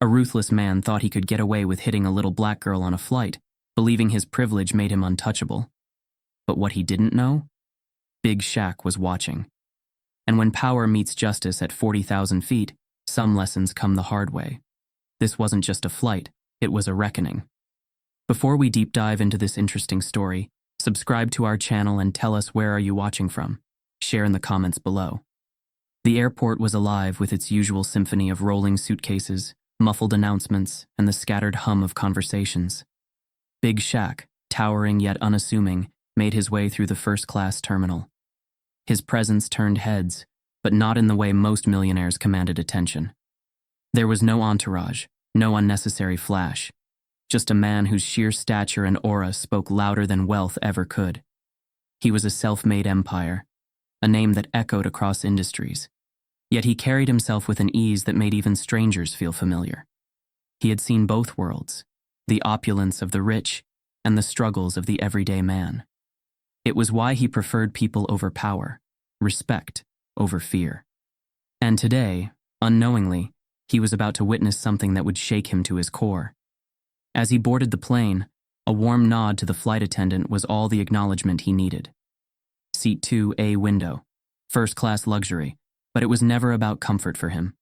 A ruthless man thought he could get away with hitting a little black girl on a flight, believing his privilege made him untouchable. But what he didn't know? Big Shaq was watching. And when power meets justice at 40,000 feet, some lessons come the hard way. This wasn't just a flight, it was a reckoning. Before we deep dive into this interesting story, subscribe to our channel and tell us where are you watching from. Share in the comments below. The airport was alive with its usual symphony of rolling suitcases, muffled announcements, and the scattered hum of conversations. Big Shaq, towering yet unassuming, made his way through the first-class terminal. His presence turned heads, but not in the way most millionaires commanded attention. There was no entourage, no unnecessary flash, just a man whose sheer stature and aura spoke louder than wealth ever could. He was a self-made empire, a name that echoed across industries. Yet he carried himself with an ease that made even strangers feel familiar. He had seen both worlds, the opulence of the rich and the struggles of the everyday man. It was why he preferred people over power, respect over fear. And today, unknowingly, he was about to witness something that would shake him to his core. As he boarded the plane, a warm nod to the flight attendant was all the acknowledgement he needed. Seat 2A window, first-class luxury, but it was never about comfort for him.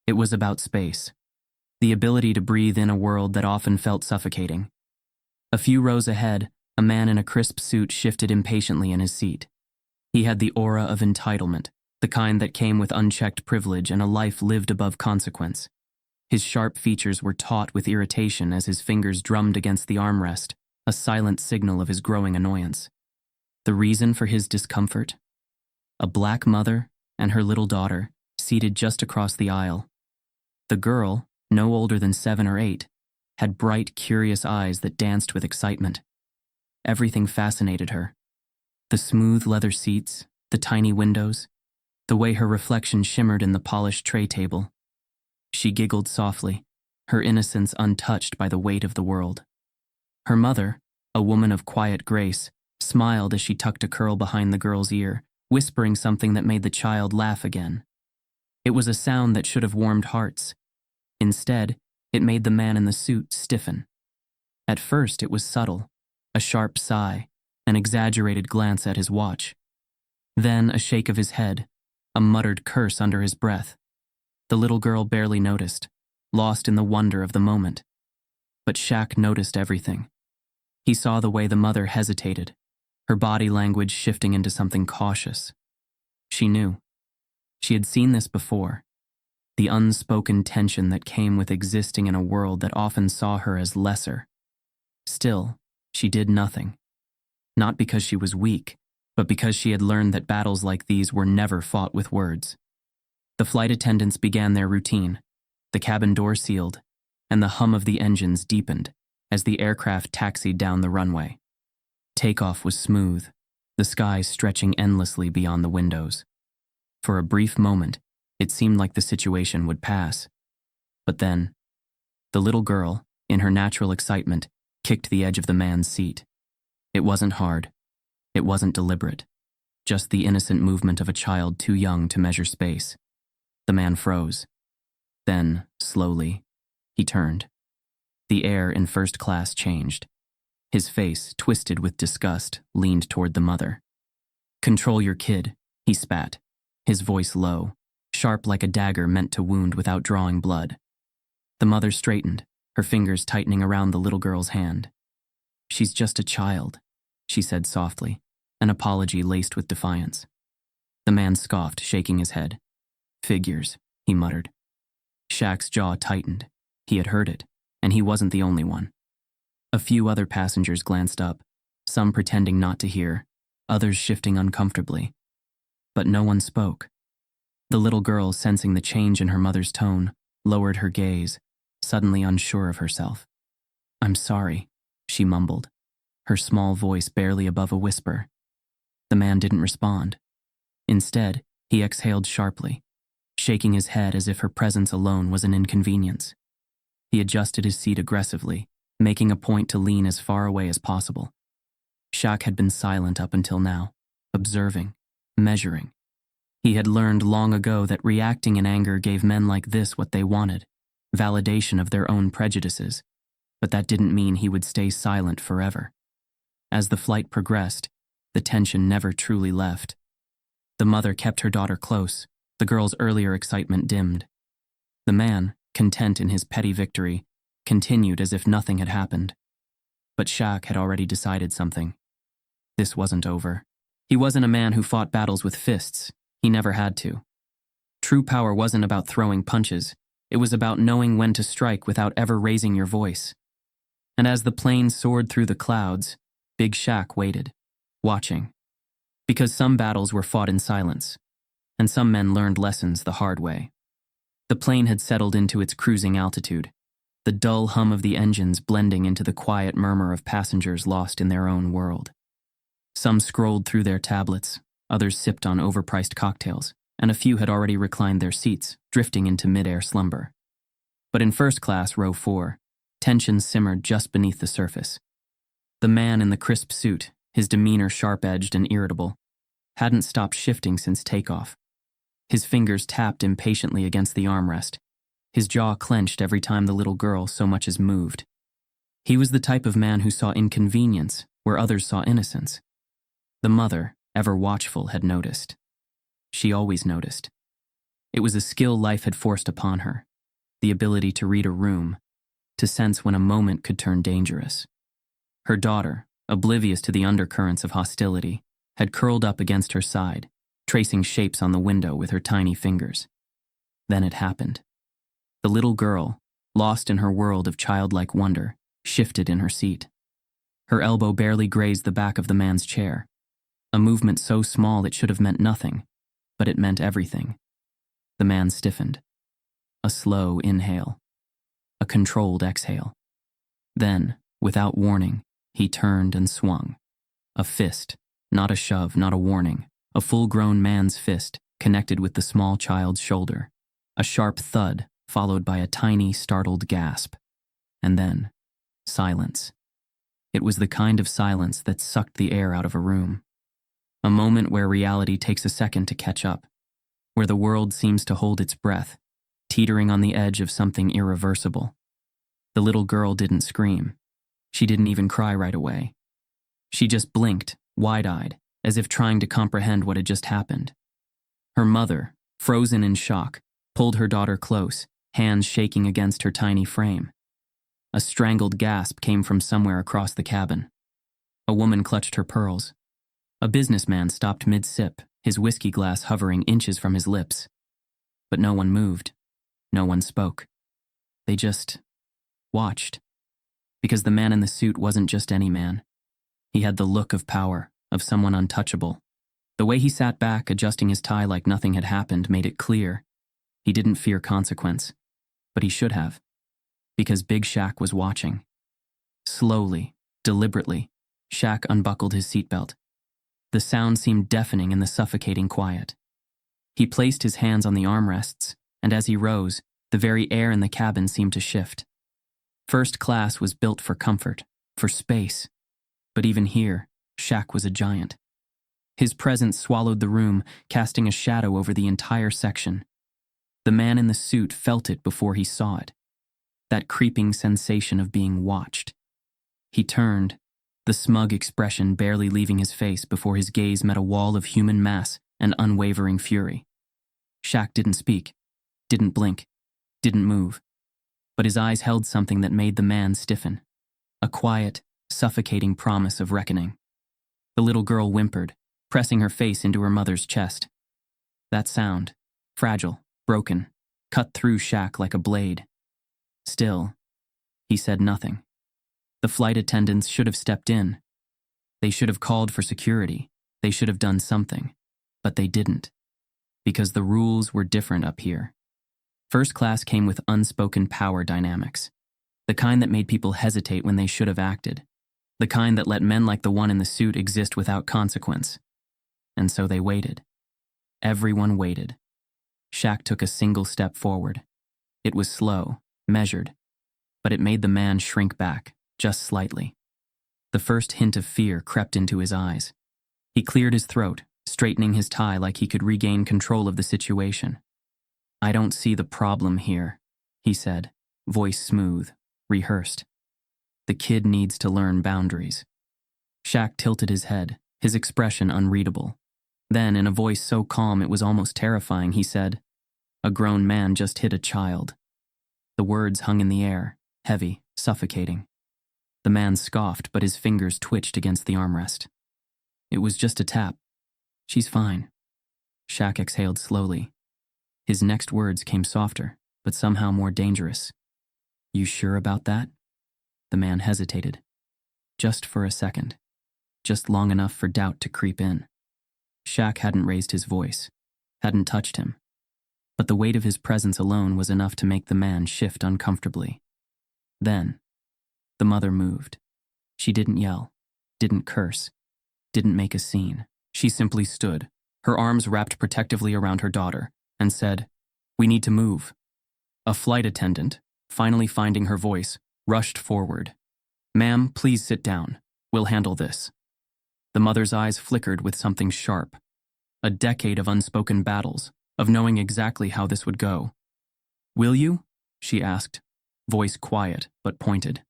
It was about space, the ability to breathe in a world that often felt suffocating. A few rows ahead, a man in a crisp suit shifted impatiently in his seat. He had the aura of entitlement, the kind that came with unchecked privilege and a life lived above consequence. His sharp features were taut with irritation as his fingers drummed against the armrest, a silent signal of his growing annoyance. The reason for his discomfort? A black mother and her little daughter, seated just across the aisle. The girl, no older than 7 or 8, had bright, curious eyes that danced with excitement. Everything fascinated her. The smooth leather seats, the tiny windows, the way her reflection shimmered in the polished tray table. She giggled softly, her innocence untouched by the weight of the world. Her mother, a woman of quiet grace, smiled as she tucked a curl behind the girl's ear, whispering something that made the child laugh again. It was a sound that should have warmed hearts. Instead, it made the man in the suit stiffen. At first, it was subtle, a sharp sigh, an exaggerated glance at his watch. Then a shake of his head, a muttered curse under his breath. The little girl barely noticed, lost in the wonder of the moment. But Shaq noticed everything. He saw the way the mother hesitated, her body language shifting into something cautious. She knew. She had seen this before. The unspoken tension that came with existing in a world that often saw her as lesser. Still, she did nothing. Not because she was weak, but because she had learned that battles like these were never fought with words. The flight attendants began their routine. The cabin door sealed, and the hum of the engines deepened as the aircraft taxied down the runway. Takeoff was smooth, the sky stretching endlessly beyond the windows. For a brief moment, it seemed like the situation would pass. But then, the little girl, in her natural excitement, kicked the edge of the man's seat. It wasn't hard. It wasn't deliberate. Just the innocent movement of a child too young to measure space. The man froze. Then, slowly, he turned. The air in first class changed. His face, twisted with disgust, leaned toward the mother. "Control your kid," he spat, his voice low, sharp like a dagger meant to wound without drawing blood. The mother straightened, her fingers tightening around the little girl's hand. "She's just a child," she said softly, an apology laced with defiance. The man scoffed, shaking his head. "Figures," he muttered. Shaq's jaw tightened. He had heard it, and he wasn't the only one. A few other passengers glanced up, some pretending not to hear, others shifting uncomfortably. But no one spoke. The little girl, sensing the change in her mother's tone, lowered her gaze, suddenly unsure of herself. "I'm sorry," she mumbled, her small voice barely above a whisper. The man didn't respond. Instead, he exhaled sharply, shaking his head as if her presence alone was an inconvenience. He adjusted his seat aggressively, making a point to lean as far away as possible. Shaq had been silent up until now, observing, measuring. He had learned long ago that reacting in anger gave men like this what they wanted: validation of their own prejudices, but that didn't mean he would stay silent forever. As the flight progressed, the tension never truly left. The mother kept her daughter close, the girl's earlier excitement dimmed. The man, content in his petty victory, continued as if nothing had happened. But Shaq had already decided something. This wasn't over. He wasn't a man who fought battles with fists. He never had to. True power wasn't about throwing punches. It was about knowing when to strike without ever raising your voice. And as the plane soared through the clouds, Big Shaq waited, watching. Because some battles were fought in silence, and some men learned lessons the hard way. The plane had settled into its cruising altitude, the dull hum of the engines blending into the quiet murmur of passengers lost in their own world. Some scrolled through their tablets, others sipped on overpriced cocktails, and a few had already reclined their seats, drifting into mid-air slumber. But in first class, row 4, tension simmered just beneath the surface. The man in the crisp suit, his demeanor sharp-edged and irritable, hadn't stopped shifting since takeoff. His fingers tapped impatiently against the armrest. His jaw clenched every time the little girl so much as moved. He was the type of man who saw inconvenience where others saw innocence. The mother, ever watchful, had noticed. She always noticed. It was a skill life had forced upon her, the ability to read a room, to sense when a moment could turn dangerous. Her daughter, oblivious to the undercurrents of hostility, had curled up against her side, tracing shapes on the window with her tiny fingers. Then it happened. The little girl, lost in her world of childlike wonder, shifted in her seat. Her elbow barely grazed the back of the man's chair, a movement so small it should have meant nothing, but it meant everything. The man stiffened. A slow inhale. A controlled exhale. Then, without warning, he turned and swung. A fist, not a shove, not a warning. A full-grown man's fist connected with the small child's shoulder. A sharp thud, followed by a tiny, startled gasp. And then, silence. It was the kind of silence that sucked the air out of a room. A moment where reality takes a second to catch up, where the world seems to hold its breath, teetering on the edge of something irreversible. The little girl didn't scream. She didn't even cry right away. She just blinked, wide-eyed, as if trying to comprehend what had just happened. Her mother, frozen in shock, pulled her daughter close, hands shaking against her tiny frame. A strangled gasp came from somewhere across the cabin. A woman clutched her pearls. A businessman stopped mid-sip, his whiskey glass hovering inches from his lips. But no one moved. No one spoke. They just watched. Because the man in the suit wasn't just any man. He had the look of power, of someone untouchable. The way he sat back, adjusting his tie like nothing had happened, made it clear. He didn't fear consequence. But he should have. Because Big Shaq was watching. Slowly, deliberately, Shaq unbuckled his seatbelt. The sound seemed deafening in the suffocating quiet. He placed his hands on the armrests, and as he rose, the very air in the cabin seemed to shift. First class was built for comfort, for space. But even here, Shaq was a giant. His presence swallowed the room, casting a shadow over the entire section. The man in the suit felt it before he saw it. That creeping sensation of being watched. He turned, the smug expression barely leaving his face before his gaze met a wall of human mass and unwavering fury. Shaq didn't speak, didn't blink, didn't move. But his eyes held something that made the man stiffen. A quiet, suffocating promise of reckoning. The little girl whimpered, pressing her face into her mother's chest. That sound, fragile, broken, cut through Shaq like a blade. Still, he said nothing. The flight attendants should have stepped in. They should have called for security. They should have done something. But they didn't. Because the rules were different up here. First class came with unspoken power dynamics. The kind that made people hesitate when they should have acted. The kind that let men like the one in the suit exist without consequence. And so they waited. Everyone waited. Shaq took a single step forward. It was slow, measured, but it made the man shrink back, just slightly. The first hint of fear crept into his eyes. He cleared his throat, straightening his tie like he could regain control of the situation. "I don't see the problem here," he said, voice smooth, rehearsed. The kid needs to learn boundaries. Shaq tilted his head, his expression unreadable. Then, in a voice so calm it was almost terrifying, he said, "A grown man just hit a child." The words hung in the air, heavy, suffocating. The man scoffed, but his fingers twitched against the armrest. "It was just a tap. She's fine." Shaq exhaled slowly. His next words came softer, but somehow more dangerous. "You sure about that?" The man hesitated. Just for a second. Just long enough for doubt to creep in. Shaq hadn't raised his voice, hadn't touched him. But the weight of his presence alone was enough to make the man shift uncomfortably. Then, the mother moved. She didn't yell, didn't curse, didn't make a scene. She simply stood, her arms wrapped protectively around her daughter, and said, "We need to move." A flight attendant, finally finding her voice, rushed forward. "Ma'am, please sit down. We'll handle this." The mother's eyes flickered with something sharp. A decade of unspoken battles, of knowing exactly how this would go. "Will you?" she asked, voice quiet but pointed.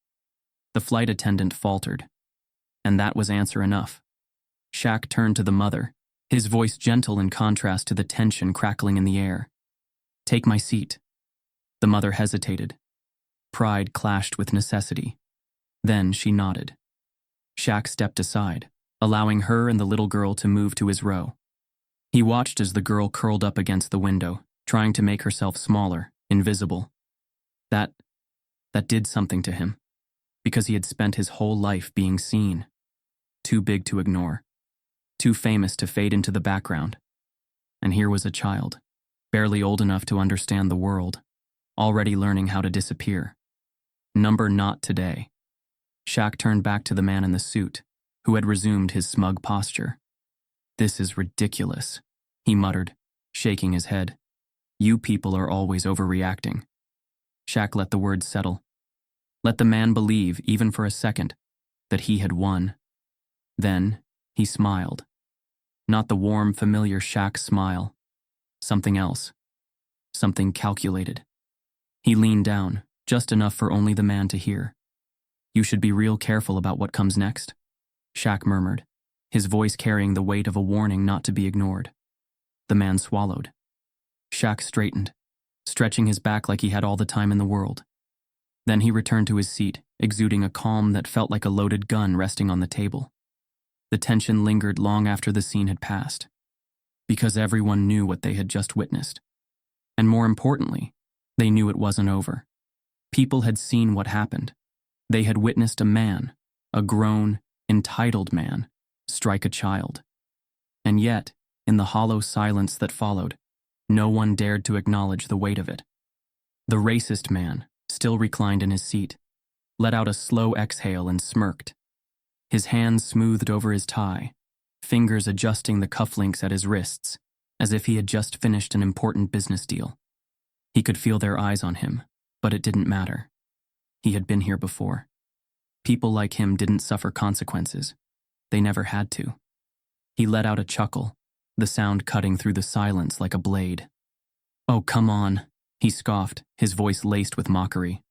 The flight attendant faltered. And that was answer enough. Shaq turned to the mother, his voice gentle in contrast to the tension crackling in the air. "Take my seat." The mother hesitated. Pride clashed with necessity. Then she nodded. Shaq stepped aside, allowing her and the little girl to move to his row. He watched as the girl curled up against the window, trying to make herself smaller, invisible. That did something to him, because he had spent his whole life being seen. Too big to ignore. Too famous to fade into the background. And here was a child, barely old enough to understand the world, already learning how to disappear. Number not today. Shaq turned back to the man in the suit, who had resumed his smug posture. "This is ridiculous," he muttered, shaking his head. "You people are always overreacting." Shaq let the words settle. Let the man believe, even for a second, that he had won. Then, he smiled. Not the warm, familiar Shaq smile. Something else. Something calculated. He leaned down, just enough for only the man to hear. "You should be real careful about what comes next," Shaq murmured, his voice carrying the weight of a warning not to be ignored. The man swallowed. Shaq straightened, stretching his back like he had all the time in the world. Then he returned to his seat, exuding a calm that felt like a loaded gun resting on the table. The tension lingered long after the scene had passed, because everyone knew what they had just witnessed. And more importantly, they knew it wasn't over. People had seen what happened. They had witnessed a man, a grown, entitled man, strike a child. And yet, in the hollow silence that followed, no one dared to acknowledge the weight of it. The racist man, still reclined in his seat, let out a slow exhale and smirked. His hands smoothed over his tie, fingers adjusting the cufflinks at his wrists, as if he had just finished an important business deal. He could feel their eyes on him, but it didn't matter. He had been here before. People like him didn't suffer consequences. They never had to. He let out a chuckle, the sound cutting through the silence like a blade. "Oh, come on," he scoffed, his voice laced with mockery.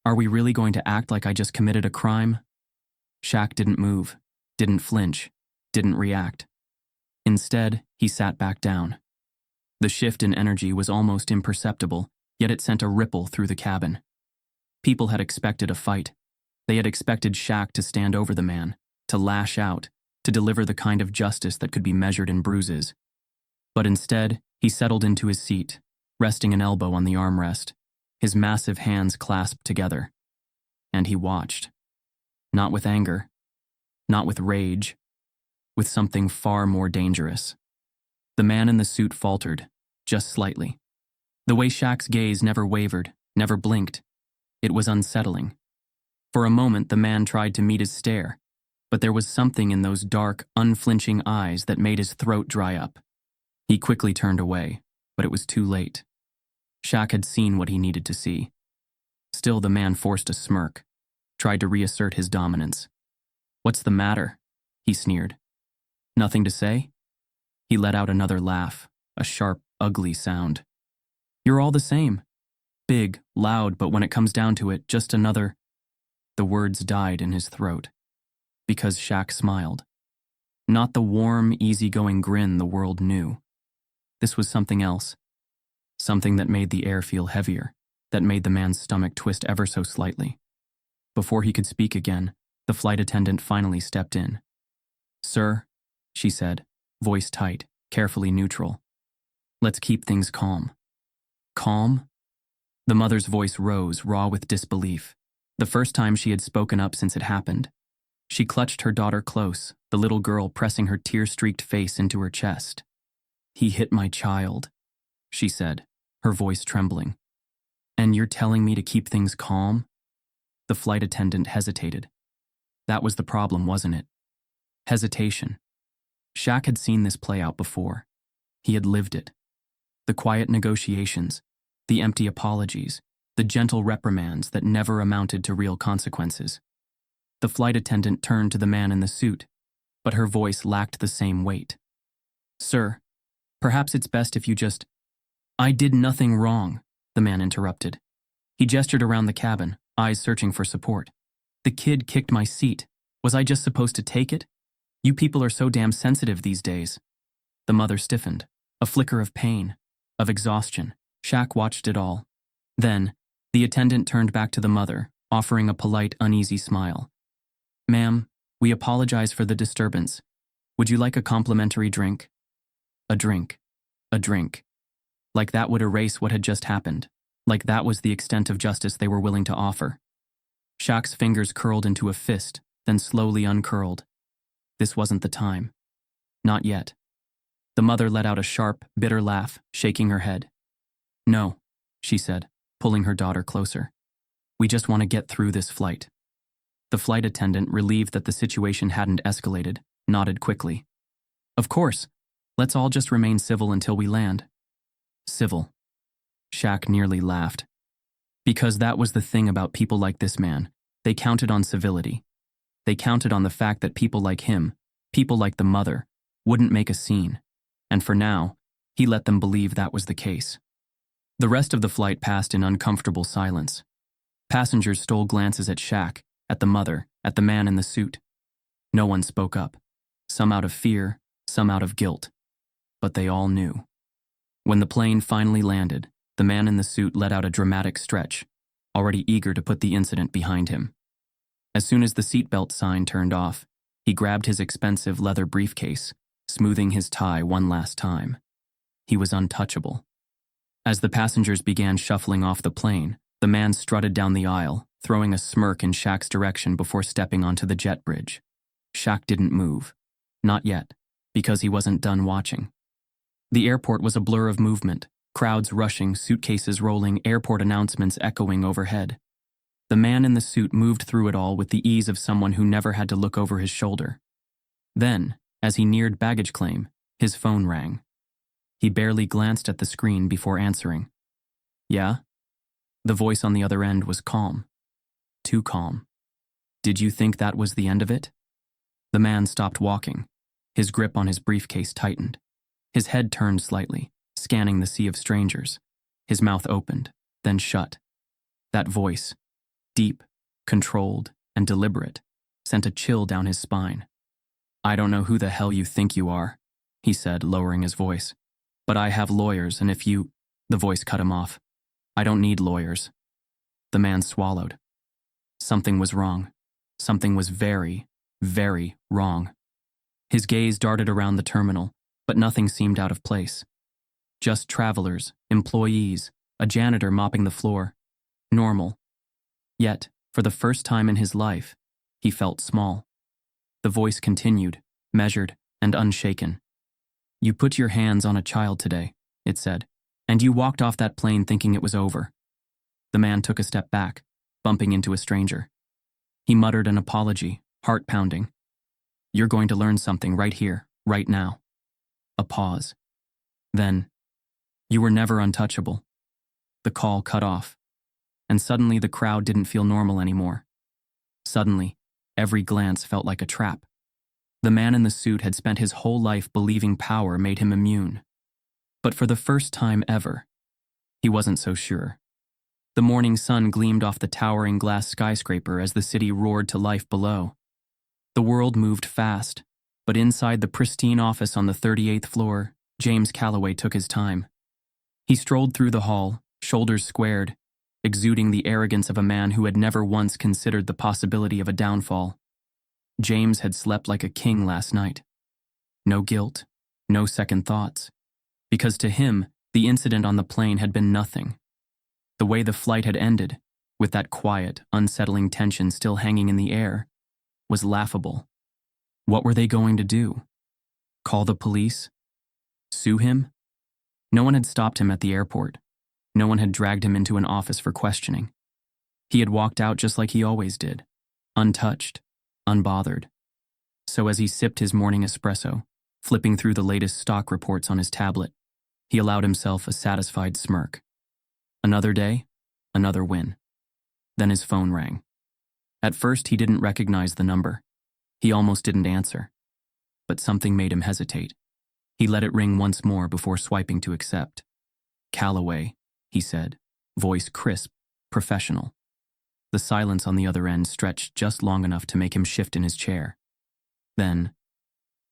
"Are we really going to act like I just committed a crime?" Shaq didn't move, didn't flinch, didn't react. Instead, he sat back down. The shift in energy was almost imperceptible, yet it sent a ripple through the cabin. People had expected a fight. They had expected Shaq to stand over the man, to lash out, to deliver the kind of justice that could be measured in bruises. But instead, he settled into his seat, resting an elbow on the armrest, his massive hands clasped together. And he watched. Not with anger, not with rage, with something far more dangerous. The man in the suit faltered, just slightly. The way Shaq's gaze never wavered, never blinked. It was unsettling. For a moment, the man tried to meet his stare, but there was something in those dark, unflinching eyes that made his throat dry up. He quickly turned away, but it was too late. Shaq had seen what he needed to see. Still, the man forced a smirk, tried to reassert his dominance. "What's the matter?" he sneered. "Nothing to say?" He let out another laugh, a sharp, ugly sound. "You're all the same." Big, loud, but when it comes down to it, just another. The words died in his throat. Because Shaq smiled. Not the warm, easygoing grin the world knew. This was something else. Something that made the air feel heavier, that made the man's stomach twist ever so slightly. Before he could speak again, the flight attendant finally stepped in. "Sir," she said, voice tight, carefully neutral. "Let's keep things calm." Calm? The mother's voice rose, raw with disbelief. The first time she had spoken up since it happened. She clutched her daughter close, the little girl pressing her tear-streaked face into her chest. "He hit my child," she said, her voice trembling. "And you're telling me to keep things calm?" The flight attendant hesitated. That was the problem, wasn't it? Hesitation. Shaq had seen this play out before. He had lived it. The quiet negotiations, the empty apologies, the gentle reprimands that never amounted to real consequences. The flight attendant turned to the man in the suit, but her voice lacked the same weight. "Sir, perhaps it's best if you just—" "I did nothing wrong," the man interrupted. He gestured around the cabin, eyes searching for support. "The kid kicked my seat. Was I just supposed to take it? You people are so damn sensitive these days." The mother stiffened, a flicker of pain, of exhaustion. Shaq watched it all. Then, the attendant turned back to the mother, offering a polite, uneasy smile. "Ma'am, we apologize for the disturbance. Would you like a complimentary drink?" A drink. A drink. Like that would erase what had just happened. Like that was the extent of justice they were willing to offer. Shaq's fingers curled into a fist, then slowly uncurled. This wasn't the time. Not yet. The mother let out a sharp, bitter laugh, shaking her head. "No," she said, pulling her daughter closer. "We just want to get through this flight." The flight attendant, relieved that the situation hadn't escalated, nodded quickly. "Of course. Let's all just remain civil until we land." Civil. Shaq nearly laughed. Because that was the thing about people like this man. They counted on civility. They counted on the fact that people like him, people like the mother, wouldn't make a scene. And for now, he let them believe that was the case. The rest of the flight passed in uncomfortable silence. Passengers stole glances at Shaq, at the mother, at the man in the suit. No one spoke up. Some out of fear, some out of guilt. But they all knew. When the plane finally landed, the man in the suit let out a dramatic stretch, already eager to put the incident behind him. As soon as the seatbelt sign turned off, he grabbed his expensive leather briefcase, smoothing his tie one last time. He was untouchable. As the passengers began shuffling off the plane, the man strutted down the aisle, throwing a smirk in Shaq's direction before stepping onto the jet bridge. Shaq didn't move. Not yet, because he wasn't done watching. The airport was a blur of movement, crowds rushing, suitcases rolling, airport announcements echoing overhead. The man in the suit moved through it all with the ease of someone who never had to look over his shoulder. Then, as he neared baggage claim, his phone rang. He barely glanced at the screen before answering. "Yeah?" The voice on the other end was calm. Too calm. "Did you think that was the end of it?" The man stopped walking. His grip on his briefcase tightened. His head turned slightly, scanning the sea of strangers. His mouth opened, then shut. That voice, deep, controlled, and deliberate, sent a chill down his spine. "I don't know who the hell you think you are," he said, lowering his voice. "But I have lawyers, and if you—" The voice cut him off. "I don't need lawyers." The man swallowed. Something was wrong. Something was very, very wrong. His gaze darted around the terminal, but nothing seemed out of place. Just travelers, employees, a janitor mopping the floor. Normal. Yet, for the first time in his life, he felt small. The voice continued, measured and unshaken. "You put your hands on a child today," it said, "and you walked off that plane thinking it was over." The man took a step back, bumping into a stranger. He muttered an apology, heart pounding. "You're going to learn something right here, right now." A pause. Then, "You were never untouchable." The call cut off. And suddenly the crowd didn't feel normal anymore. Suddenly, every glance felt like a trap. The man in the suit had spent his whole life believing power made him immune. But for the first time ever, he wasn't so sure. The morning sun gleamed off the towering glass skyscraper as the city roared to life below. The world moved fast, but inside the pristine office on the 38th floor, James Calloway took his time. He strolled through the hall, shoulders squared, exuding the arrogance of a man who had never once considered the possibility of a downfall. James had slept like a king last night. No guilt, no second thoughts, because to him, the incident on the plane had been nothing. The way the flight had ended, with that quiet, unsettling tension still hanging in the air, was laughable. What were they going to do? Call the police? Sue him? No one had stopped him at the airport. No one had dragged him into an office for questioning. He had walked out just like he always did, untouched, unbothered. So as he sipped his morning espresso, flipping through the latest stock reports on his tablet, he allowed himself a satisfied smirk. Another day, another win. Then his phone rang. At first, he didn't recognize the number. He almost didn't answer. But something made him hesitate. He let it ring once more before swiping to accept. "Calloway," he said, voice crisp, professional. The silence on the other end stretched just long enough to make him shift in his chair. Then,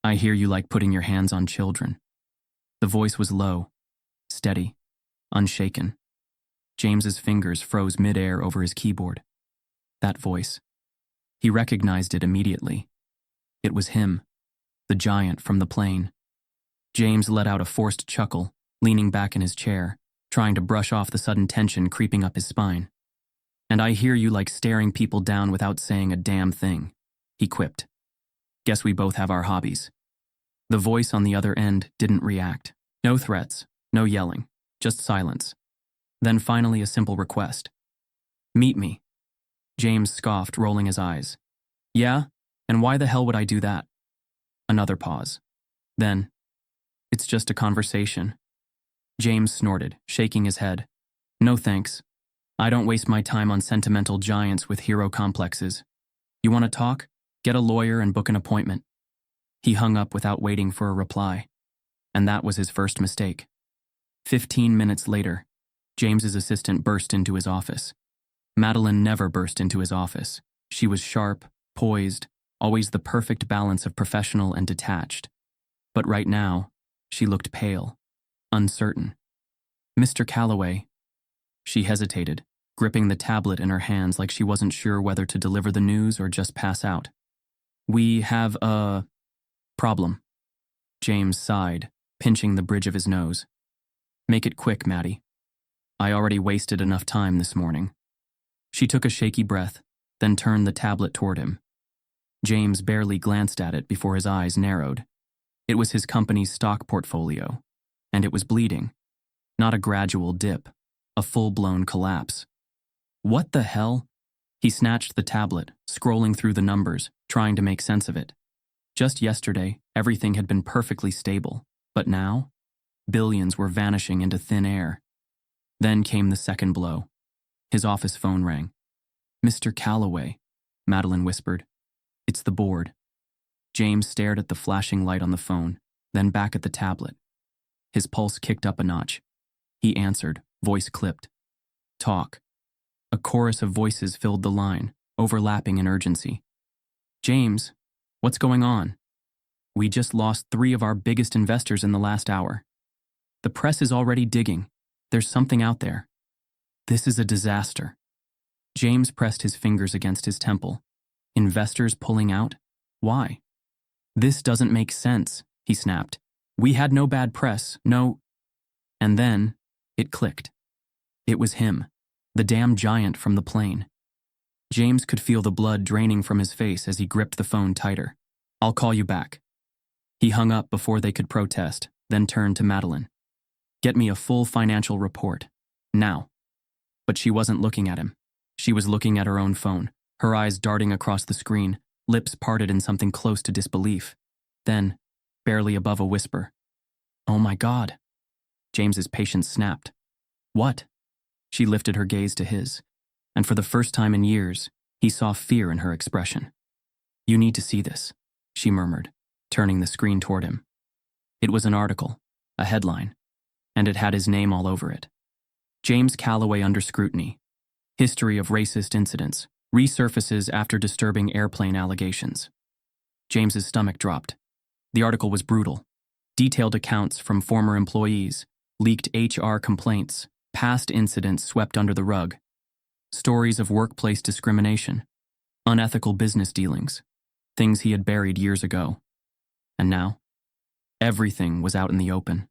"I hear you like putting your hands on children." The voice was low, steady, unshaken. James's fingers froze mid-air over his keyboard. That voice. He recognized it immediately. It was him, the giant from the plane. James let out a forced chuckle, leaning back in his chair, trying to brush off the sudden tension creeping up his spine. "And I hear you like staring people down without saying a damn thing," he quipped. "Guess we both have our hobbies." The voice on the other end didn't react. No threats, no yelling, just silence. Then finally a simple request. "Meet me." James scoffed, rolling his eyes. "Yeah? And why the hell would I do that?" Another pause. Then, "It's just a conversation." James snorted, shaking his head. "No thanks. I don't waste my time on sentimental giants with hero complexes. You want to talk? Get a lawyer and book an appointment." He hung up without waiting for a reply. And that was his first mistake. 15 minutes later, James's assistant burst into his office. Madeline never burst into his office. She was sharp, poised, always the perfect balance of professional and detached. But right now, she looked pale, uncertain. "Mr. Calloway." She hesitated, gripping the tablet in her hands like she wasn't sure whether to deliver the news or just pass out. "We have a problem." James sighed, pinching the bridge of his nose. "Make it quick, Maddie. I already wasted enough time this morning." She took a shaky breath, then turned the tablet toward him. James barely glanced at it before his eyes narrowed. It was his company's stock portfolio, and it was bleeding. Not a gradual dip, a full-blown collapse. What the hell? He snatched the tablet, scrolling through the numbers, trying to make sense of it. Just yesterday, everything had been perfectly stable, but now, billions were vanishing into thin air. Then came the second blow. His office phone rang. "Mr. Calloway," Madeline whispered. "It's the board." James stared at the flashing light on the phone, then back at the tablet. His pulse kicked up a notch. He answered, voice clipped. "Talk." A chorus of voices filled the line, overlapping in urgency. "James, what's going on?" "We just lost 3 of our biggest investors in the last hour. The press is already digging. There's something out there. This is a disaster." James pressed his fingers against his temple. "Investors pulling out? Why?" "This doesn't make sense," he snapped. "We had no bad press, no—" And then, it clicked. It was him, the damn giant from the plane. James could feel the blood draining from his face as he gripped the phone tighter. "I'll call you back." He hung up before they could protest, then turned to Madeline. "Get me a full financial report. Now." But she wasn't looking at him. She was looking at her own phone, her eyes darting across the screen, lips parted in something close to disbelief. Then, barely above a whisper, "Oh my God." James's patience snapped. "What?" She lifted her gaze to his, and for the first time in years, he saw fear in her expression. "You need to see this," she murmured, turning the screen toward him. It was an article, a headline, and it had his name all over it. "James Calloway under scrutiny, History of racist incidents. Resurfaces after disturbing airplane allegations. James's stomach dropped. The article was brutal. Detailed accounts from former employees, leaked HR complaints, past incidents swept under the rug, stories of workplace discrimination, unethical business dealings, things he had buried years ago. And now, everything was out in the open.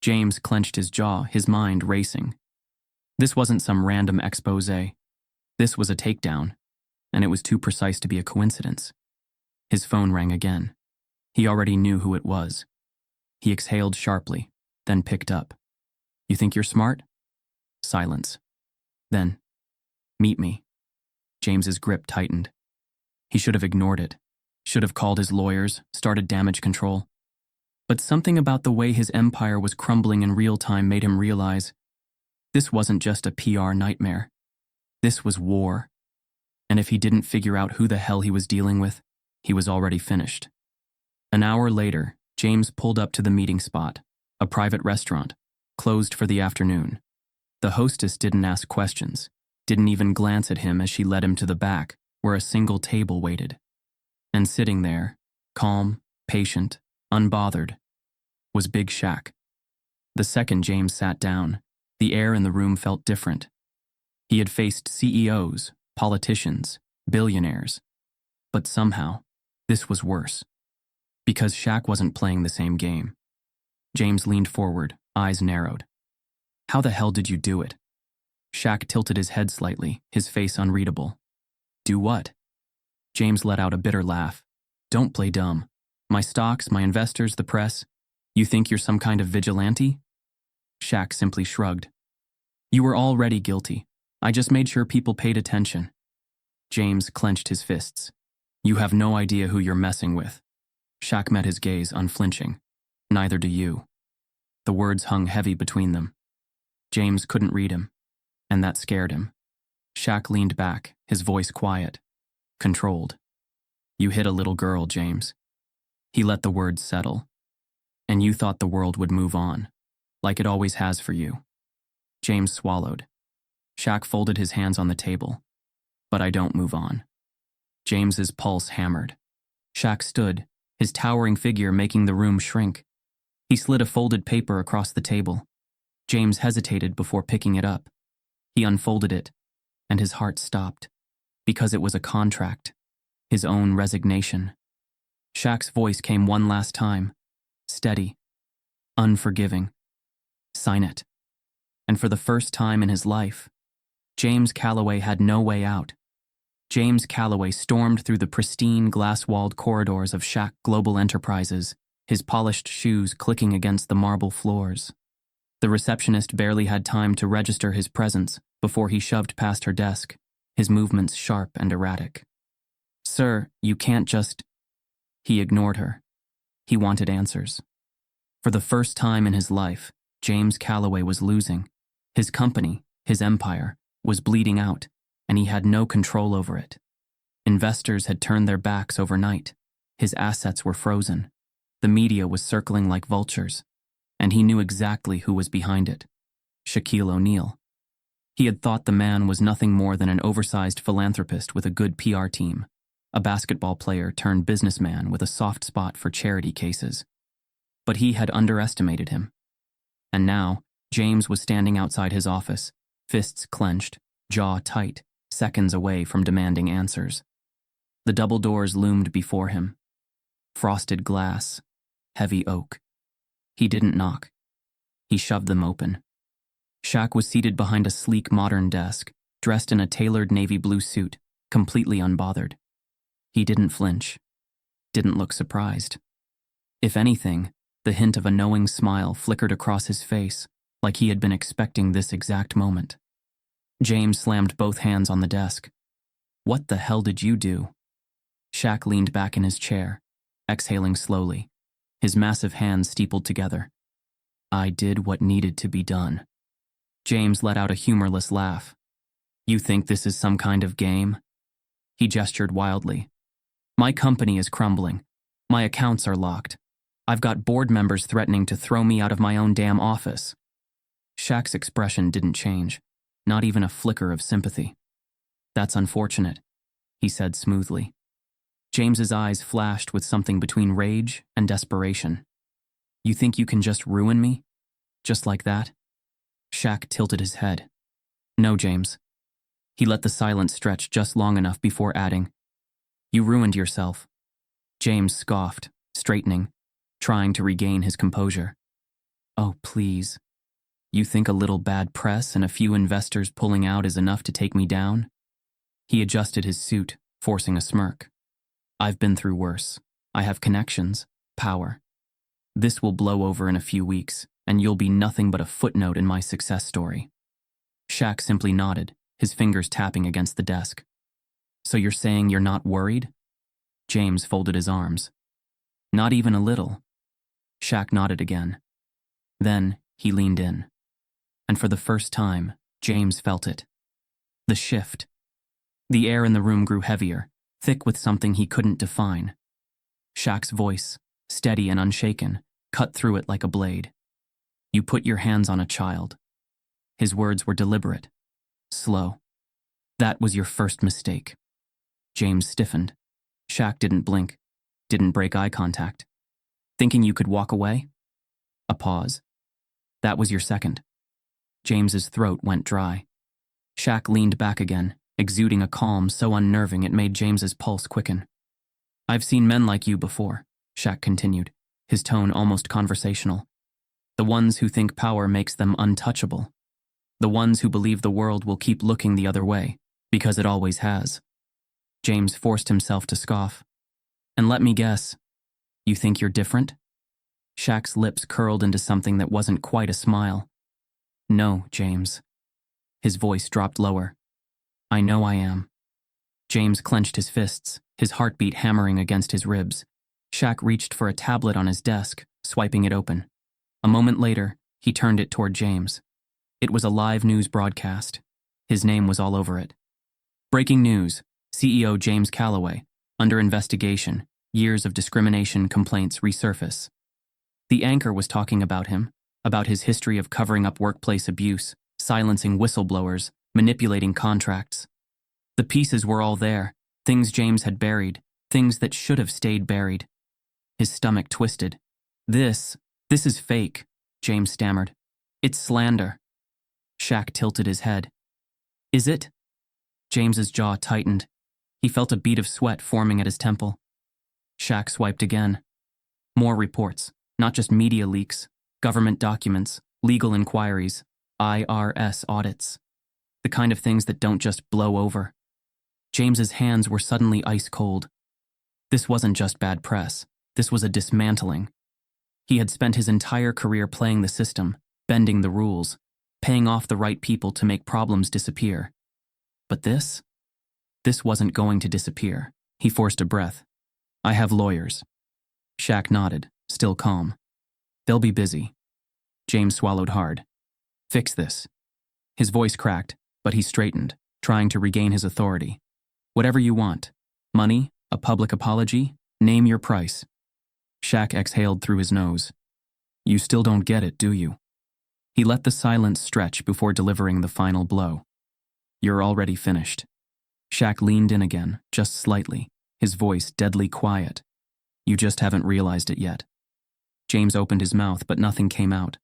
James clenched his jaw, his mind racing. This wasn't some random expose. This was a takedown, and it was too precise to be a coincidence. His phone rang again. He already knew who it was. He exhaled sharply, then picked up. "You think you're smart?" Silence. Then, "Meet me." James's grip tightened. He should have ignored it, should have called his lawyers, started damage control. But something about the way his empire was crumbling in real time made him realize this wasn't just a PR nightmare. This was war. And if he didn't figure out who the hell he was dealing with, he was already finished. An hour later, James pulled up to the meeting spot, a private restaurant, closed for the afternoon. The hostess didn't ask questions, didn't even glance at him as she led him to the back, where a single table waited. And sitting there, calm, patient, unbothered, was Big Shaq. The second James sat down, the air in the room felt different. He had faced CEOs, politicians, billionaires. But somehow, this was worse. Because Shaq wasn't playing the same game. James leaned forward, eyes narrowed. "How the hell did you do it?" Shaq tilted his head slightly, his face unreadable. "Do what?" James let out a bitter laugh. "Don't play dumb. My stocks, my investors, the press. You think you're some kind of vigilante?" Shaq simply shrugged. "You were already guilty. I just made sure people paid attention." James clenched his fists. "You have no idea who you're messing with." Shaq met his gaze, unflinching. "Neither do you." The words hung heavy between them. James couldn't read him, and that scared him. Shaq leaned back, his voice quiet, controlled. "You hit a little girl, James." He let the words settle. "And you thought the world would move on, like it always has for you." James swallowed. Shaq folded his hands on the table. "But I don't move on." James's pulse hammered. Shaq stood, his towering figure making the room shrink. He slid a folded paper across the table. James hesitated before picking it up. He unfolded it, and his heart stopped, because it was a contract, his own resignation. Shaq's voice came one last time, steady, unforgiving. "Sign it." And for the first time in his life, James Calloway had no way out. James Calloway stormed through the pristine, glass-walled corridors of Shaq Global Enterprises, his polished shoes clicking against the marble floors. The receptionist barely had time to register his presence before he shoved past her desk, his movements sharp and erratic. "Sir, you can't just—" He ignored her. He wanted answers. For the first time in his life, James Calloway was losing. His company, his empire, was bleeding out, and he had no control over it. Investors had turned their backs overnight. His assets were frozen. The media was circling like vultures, and he knew exactly who was behind it. Shaquille O'Neal. He had thought the man was nothing more than an oversized philanthropist with a good PR team, a basketball player turned businessman with a soft spot for charity cases. But he had underestimated him. And now, James was standing outside his office, fists clenched, jaw tight, seconds away from demanding answers. The double doors loomed before him. Frosted glass, heavy oak. He didn't knock. He shoved them open. Shaq was seated behind a sleek modern desk, dressed in a tailored navy blue suit, completely unbothered. He didn't flinch, didn't look surprised. If anything, the hint of a knowing smile flickered across his face, like he had been expecting this exact moment. James slammed both hands on the desk. "What the hell did you do?" Shaq leaned back in his chair, exhaling slowly, his massive hands steepled together. "I did what needed to be done." James let out a humorless laugh. "You think this is some kind of game?" He gestured wildly. "My company is crumbling. My accounts are locked. I've got board members threatening to throw me out of my own damn office." Shaq's expression didn't change. not even a flicker of sympathy. "That's unfortunate," he said smoothly. James's eyes flashed with something between rage and desperation. "You think you can just ruin me? Just like that?" Shaq tilted his head. "No, James." He let the silence stretch just long enough before adding, "You ruined yourself." James scoffed, straightening, trying to regain his composure. "Oh, please. You think a little bad press and a few investors pulling out is enough to take me down?" He adjusted his suit, forcing a smirk. "I've been through worse. I have connections, power. This will blow over in a few weeks, and you'll be nothing but a footnote in my success story." Shaq simply nodded, his fingers tapping against the desk. "So you're saying you're not worried?" James folded his arms. "Not even a little." Shaq nodded again. Then he leaned in. And for the first time, James felt it. The shift. The air in the room grew heavier, thick with something he couldn't define. Shaq's voice, steady and unshaken, cut through it like a blade. "You put your hands on a child." His words were deliberate, slow. "That was your first mistake." James stiffened. Shaq didn't blink, didn't break eye contact. "Thinking you could walk away?" A pause. "That was your second." James's throat went dry. Shaq leaned back again, exuding a calm so unnerving it made James's pulse quicken. "I've seen men like you before," Shaq continued, his tone almost conversational. "The ones who think power makes them untouchable. The ones who believe the world will keep looking the other way, because it always has." James forced himself to scoff. "And let me guess, you think you're different?" Shaq's lips curled into something that wasn't quite a smile. "No, James." His voice dropped lower. "I know I am." James clenched his fists, his heartbeat hammering against his ribs. Shaq reached for a tablet on his desk, swiping it open. A moment later, he turned it toward James. It was a live news broadcast. His name was all over it. "Breaking news. CEO James Calloway, under investigation. Years of discrimination complaints resurface." The anchor was talking about him, about his history of covering up workplace abuse, silencing whistleblowers, manipulating contracts. The pieces were all there, things James had buried, things that should have stayed buried. His stomach twisted. This is fake," James stammered. "It's slander." Shaq tilted his head. "Is it?" James's jaw tightened. He felt a bead of sweat forming at his temple. Shaq swiped again. More reports, not just media leaks, government documents, legal inquiries, IRS audits. The kind of things that don't just blow over. James's hands were suddenly ice cold. This wasn't just bad press. This was a dismantling. He had spent his entire career playing the system, bending the rules, paying off the right people to make problems disappear. But this wasn't going to disappear. He forced a breath. "I have lawyers." Shaq nodded, still calm. "They'll be busy." James swallowed hard. "Fix this." His voice cracked, but he straightened, trying to regain his authority. "Whatever you want. Money, a public apology, name your price." Shaq exhaled through his nose. "You still don't get it, do you?" He let the silence stretch before delivering the final blow. "You're already finished." Shaq leaned in again, just slightly, his voice deadly quiet. "You just haven't realized it yet." James opened his mouth, but nothing came out.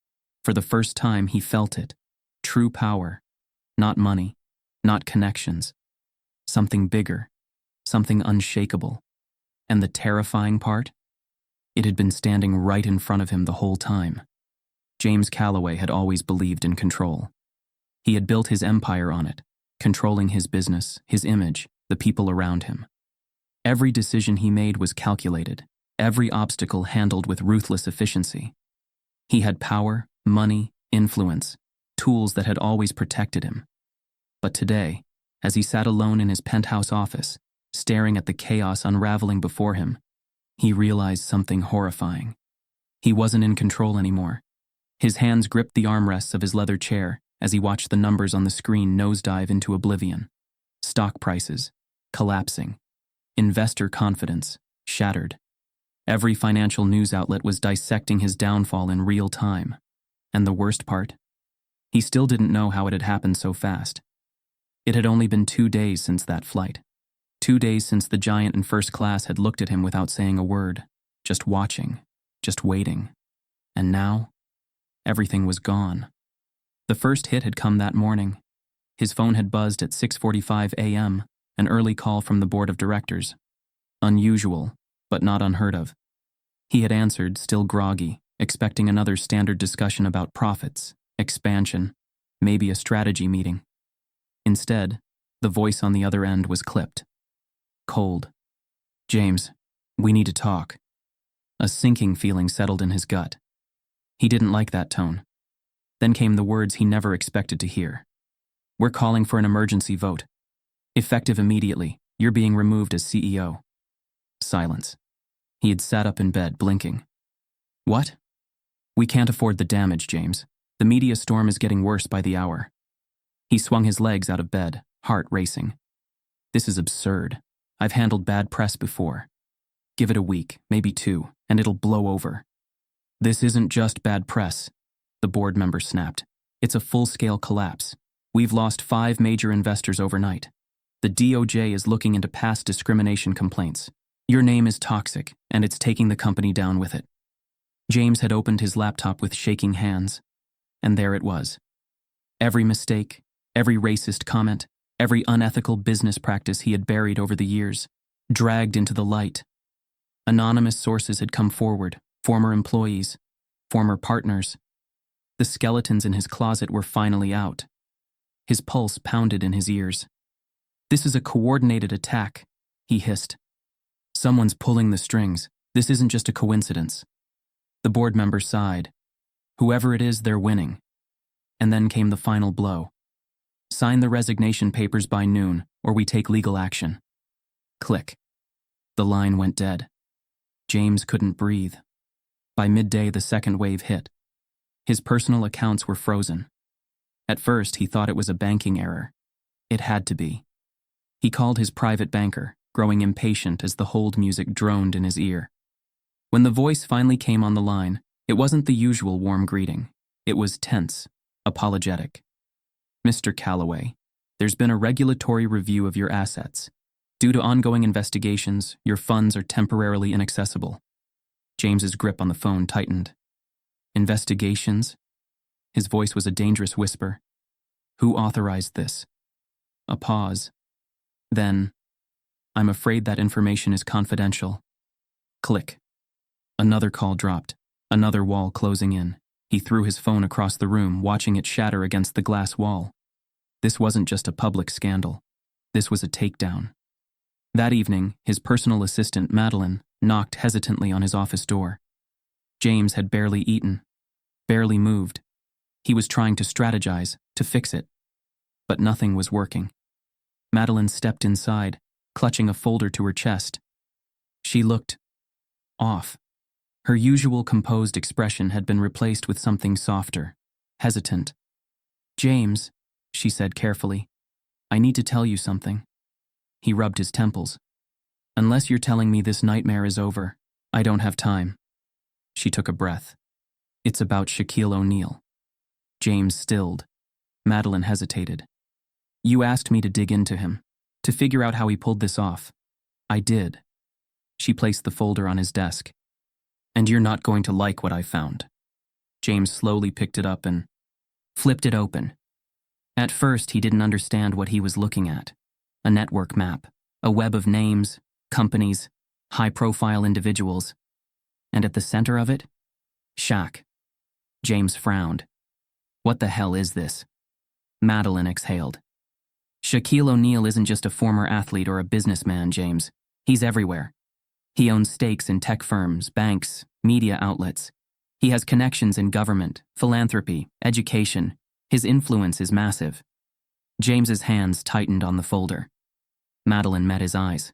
For the first time, he felt it. True power. Not money. Not connections. Something bigger. Something unshakable. And the terrifying part? It had been standing right in front of him the whole time. James Calloway had always believed in control. He had built his empire on it, controlling his business, his image, the people around him. Every decision he made was calculated, every obstacle handled with ruthless efficiency. He had power, money, influence, tools that had always protected him. But today, as he sat alone in his penthouse office, staring at the chaos unraveling before him, he realized something horrifying. He wasn't in control anymore. His hands gripped the armrests of his leather chair as he watched the numbers on the screen nosedive into oblivion. Stock prices, collapsing. Investor confidence, shattered. Every financial news outlet was dissecting his downfall in real time. And the worst part? He still didn't know how it had happened so fast. It had only been 2 days since that flight. 2 days since the giant in first class had looked at him without saying a word, just watching, just waiting. And now, everything was gone. The first hit had come that morning. His phone had buzzed at 6:45 a.m., an early call from the board of directors. Unusual, but not unheard of. He had answered, still groggy, expecting another standard discussion about profits, expansion, maybe a strategy meeting. Instead, the voice on the other end was clipped. Cold. "James, we need to talk." A sinking feeling settled in his gut. He didn't like that tone. Then came the words he never expected to hear. "We're calling for an emergency vote. Effective immediately. You're being removed as CEO." Silence. He had sat up in bed, blinking. "What?" "We can't afford the damage, James. The media storm is getting worse by the hour." He swung his legs out of bed, heart racing. "This is absurd. I've handled bad press before. Give it a week, maybe 2, and it'll blow over." "This isn't just bad press," the board member snapped. "It's a full-scale collapse. We've lost 5 major investors overnight. The DOJ is looking into past discrimination complaints. Your name is toxic, and it's taking the company down with it." James had opened his laptop with shaking hands, and there it was. Every mistake, every racist comment, every unethical business practice he had buried over the years, dragged into the light. Anonymous sources had come forward, former employees, former partners. The skeletons in his closet were finally out. His pulse pounded in his ears. "This is a coordinated attack," he hissed. "Someone's pulling the strings. This isn't just a coincidence." The board member sighed. "Whoever it is, they're winning." And then came the final blow. "Sign the resignation papers by noon, or we take legal action." Click. The line went dead. James couldn't breathe. By midday, the second wave hit. His personal accounts were frozen. At first, he thought it was a banking error. It had to be. He called his private banker, growing impatient as the hold music droned in his ear. When the voice finally came on the line, it wasn't the usual warm greeting. It was tense, apologetic. "Mr. Calloway, there's been a regulatory review of your assets. Due to ongoing investigations, your funds are temporarily inaccessible." James's grip on the phone tightened. "Investigations?" His voice was a dangerous whisper. "Who authorized this?" A pause. Then, "I'm afraid that information is confidential." Click. Another call dropped, another wall closing in. He threw his phone across the room, watching it shatter against the glass wall. This wasn't just a public scandal. This was a takedown. That evening, his personal assistant, Madeline, knocked hesitantly on his office door. James had barely eaten, barely moved. He was trying to strategize, to fix it. But nothing was working. Madeline stepped inside, clutching a folder to her chest. She looked off. Her usual composed expression had been replaced with something softer, hesitant. "James," she said carefully, "I need to tell you something." He rubbed his temples. "Unless you're telling me this nightmare is over, I don't have time." She took a breath. "It's about Shaquille O'Neal." James stilled. Madeline hesitated. "You asked me to dig into him, to figure out how he pulled this off. I did." She placed the folder on his desk. "And you're not going to like what I found." James slowly picked it up and flipped it open. At first, he didn't understand what he was looking at. A network map, a web of names, companies, high-profile individuals. And at the center of it, Shaq. James frowned. "What the hell is this?" Madeline exhaled. "Shaquille O'Neal isn't just a former athlete or a businessman, James. He's everywhere. He owns stakes in tech firms, banks, media outlets. He has connections in government, philanthropy, education. His influence is massive." James's hands tightened on the folder. Madeline met his eyes.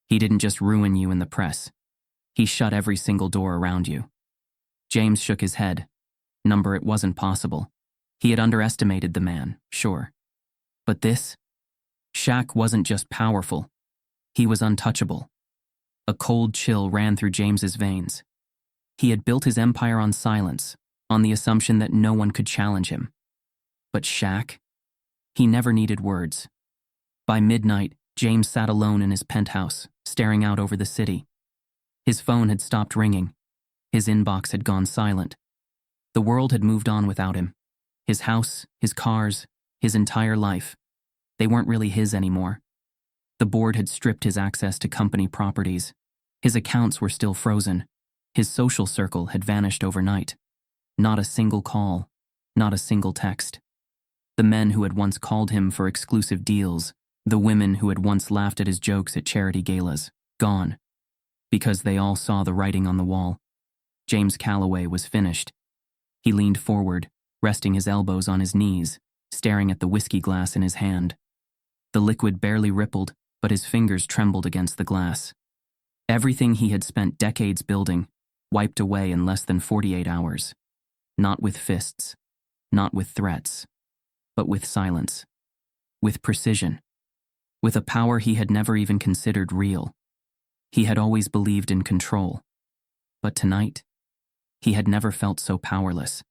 "He didn't just ruin you in the press. He shut every single door around you." James shook his head. It wasn't possible. He had underestimated the man, sure. But this? Shaq wasn't just powerful. He was untouchable. A cold chill ran through James's veins. He had built his empire on silence, on the assumption that no one could challenge him. But Shaq? He never needed words. By midnight, James sat alone in his penthouse, staring out over the city. His phone had stopped ringing. His inbox had gone silent. The world had moved on without him. His house, his cars, his entire life. They weren't really his anymore. The board had stripped his access to company properties. His accounts were still frozen. His social circle had vanished overnight. Not a single call, not a single text. The men who had once called him for exclusive deals, the women who had once laughed at his jokes at charity galas, gone. Because they all saw the writing on the wall. James Calloway was finished. He leaned forward, resting his elbows on his knees, staring at the whiskey glass in his hand. The liquid barely rippled, but his fingers trembled against the glass. Everything he had spent decades building, wiped away in less than 48 hours. Not with fists, not with threats, but with silence, with precision, with a power he had never even considered real. He had always believed in control. But tonight, he had never felt so powerless.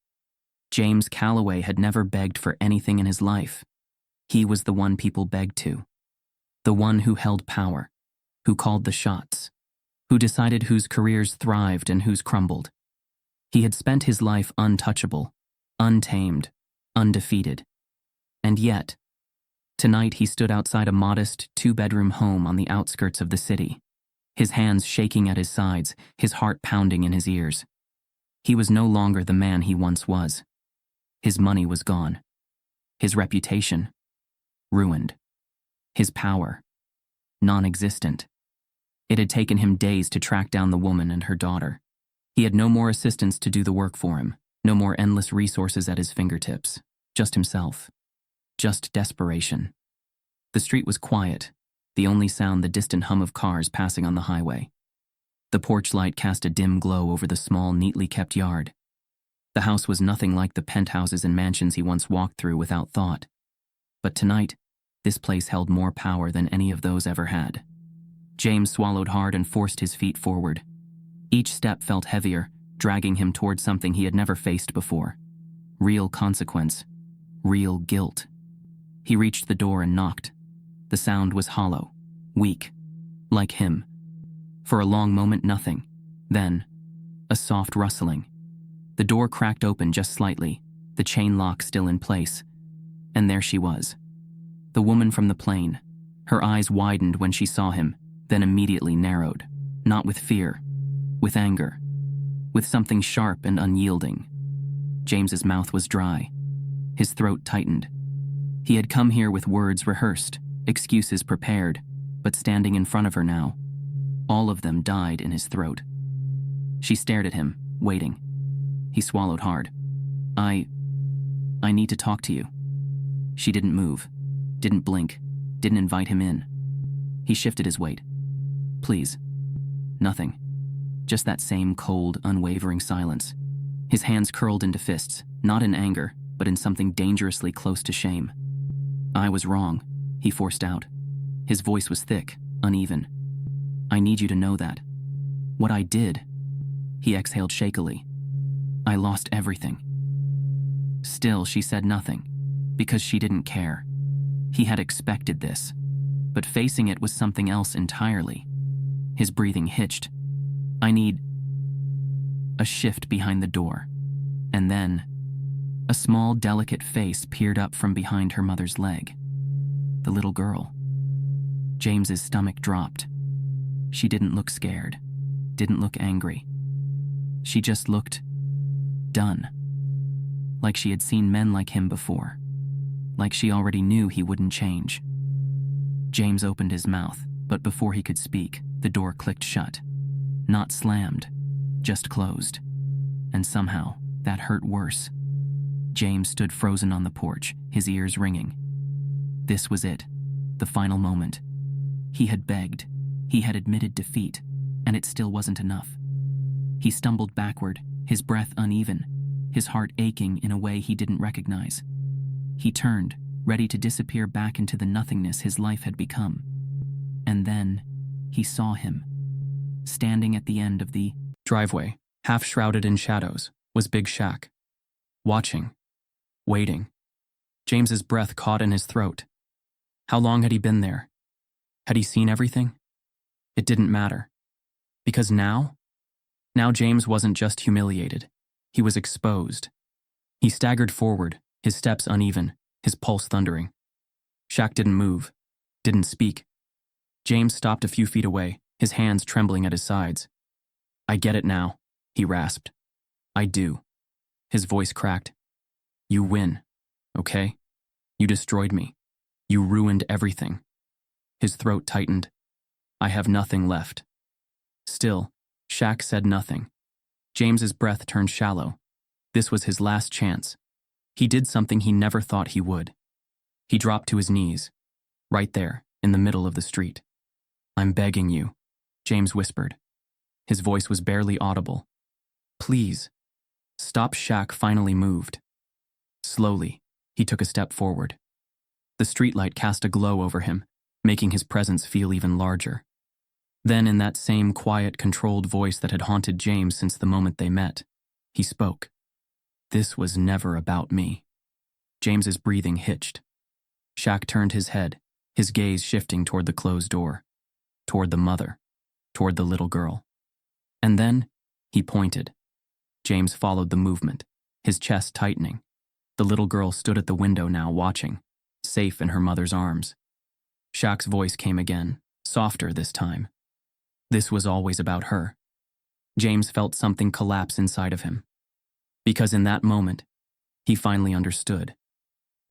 James Calloway had never begged for anything in his life. He was the one people begged to. The one who held power, who called the shots, who decided whose careers thrived and whose crumbled. He had spent his life untouchable, untamed, undefeated. And yet, tonight he stood outside a modest two-bedroom home on the outskirts of the city, his hands shaking at his sides, his heart pounding in his ears. He was no longer the man he once was. His money was gone. His reputation, ruined. His power, non-existent. It had taken him days to track down the woman and her daughter. He had no more assistants to do the work for him, no more endless resources at his fingertips, just himself, just desperation. The street was quiet, the only sound the distant hum of cars passing on the highway. The porch light cast a dim glow over the small, neatly kept yard. The house was nothing like the penthouses and mansions he once walked through without thought. But tonight, this place held more power than any of those ever had. James swallowed hard and forced his feet forward. Each step felt heavier, dragging him toward something he had never faced before. Real consequence. Real guilt. He reached the door and knocked. The sound was hollow, weak, like him. For a long moment, nothing. Then, a soft rustling. The door cracked open just slightly, the chain lock still in place. And there she was. The woman from the plane. Her eyes widened when she saw him, then immediately narrowed. Not with fear, with anger, with something sharp and unyielding. James's mouth was dry. His throat tightened. He had come here with words rehearsed, excuses prepared, but standing in front of her now, all of them died in his throat. She stared at him, waiting. He swallowed hard. I need to talk to you. She didn't move, didn't blink, didn't invite him in. He shifted his weight. Please. Nothing. Just that same cold, unwavering silence. His hands curled into fists, not in anger, but in something dangerously close to shame. I was wrong, he forced out. His voice was thick, uneven. I need you to know that. What I did, he exhaled shakily. I lost everything. Still, she said nothing, because she didn't care. He had expected this, but facing it was something else entirely. His breathing hitched. I need a shift behind the door, and then a small, delicate face peered up from behind her mother's leg. The little girl. James's stomach dropped. She didn't look scared, didn't look angry. She just looked done. Like she had seen men like him before. Like she already knew he wouldn't change. James opened his mouth, but before he could speak, the door clicked shut. Not slammed, just closed. And somehow, that hurt worse. James stood frozen on the porch, his ears ringing. This was it, the final moment. He had begged, he had admitted defeat, and it still wasn't enough. He stumbled backward, his breath uneven, his heart aching in a way he didn't recognize. He turned, ready to disappear back into the nothingness his life had become. And then, he saw him. Standing at the end of the driveway, half shrouded in shadows, was Big Shaq. Watching. Waiting. James's breath caught in his throat. How long had he been there? Had he seen everything? It didn't matter. Because now James wasn't just humiliated. He was exposed. He staggered forward, his steps uneven, his pulse thundering. Shaq didn't move, didn't speak. James stopped a few feet away, his hands trembling at his sides. I get it now, he rasped. I do. His voice cracked. You win, okay? You destroyed me. You ruined everything. His throat tightened. I have nothing left. Still, Shaq said nothing. James's breath turned shallow. This was his last chance. He did something he never thought he would. He dropped to his knees, right there, in the middle of the street. I'm begging you, James whispered. His voice was barely audible. Please. Stop. Shaq finally moved. Slowly, he took a step forward. The streetlight cast a glow over him, making his presence feel even larger. Then, in that same quiet, controlled voice that had haunted James since the moment they met, he spoke. This was never about me. James's breathing hitched. Shaq turned his head, his gaze shifting toward the closed door, toward the mother, toward the little girl. And then, he pointed. James followed the movement, his chest tightening. The little girl stood at the window now, watching, safe in her mother's arms. Shaq's voice came again, softer this time. This was always about her. James felt something collapse inside of him. Because in that moment, he finally understood.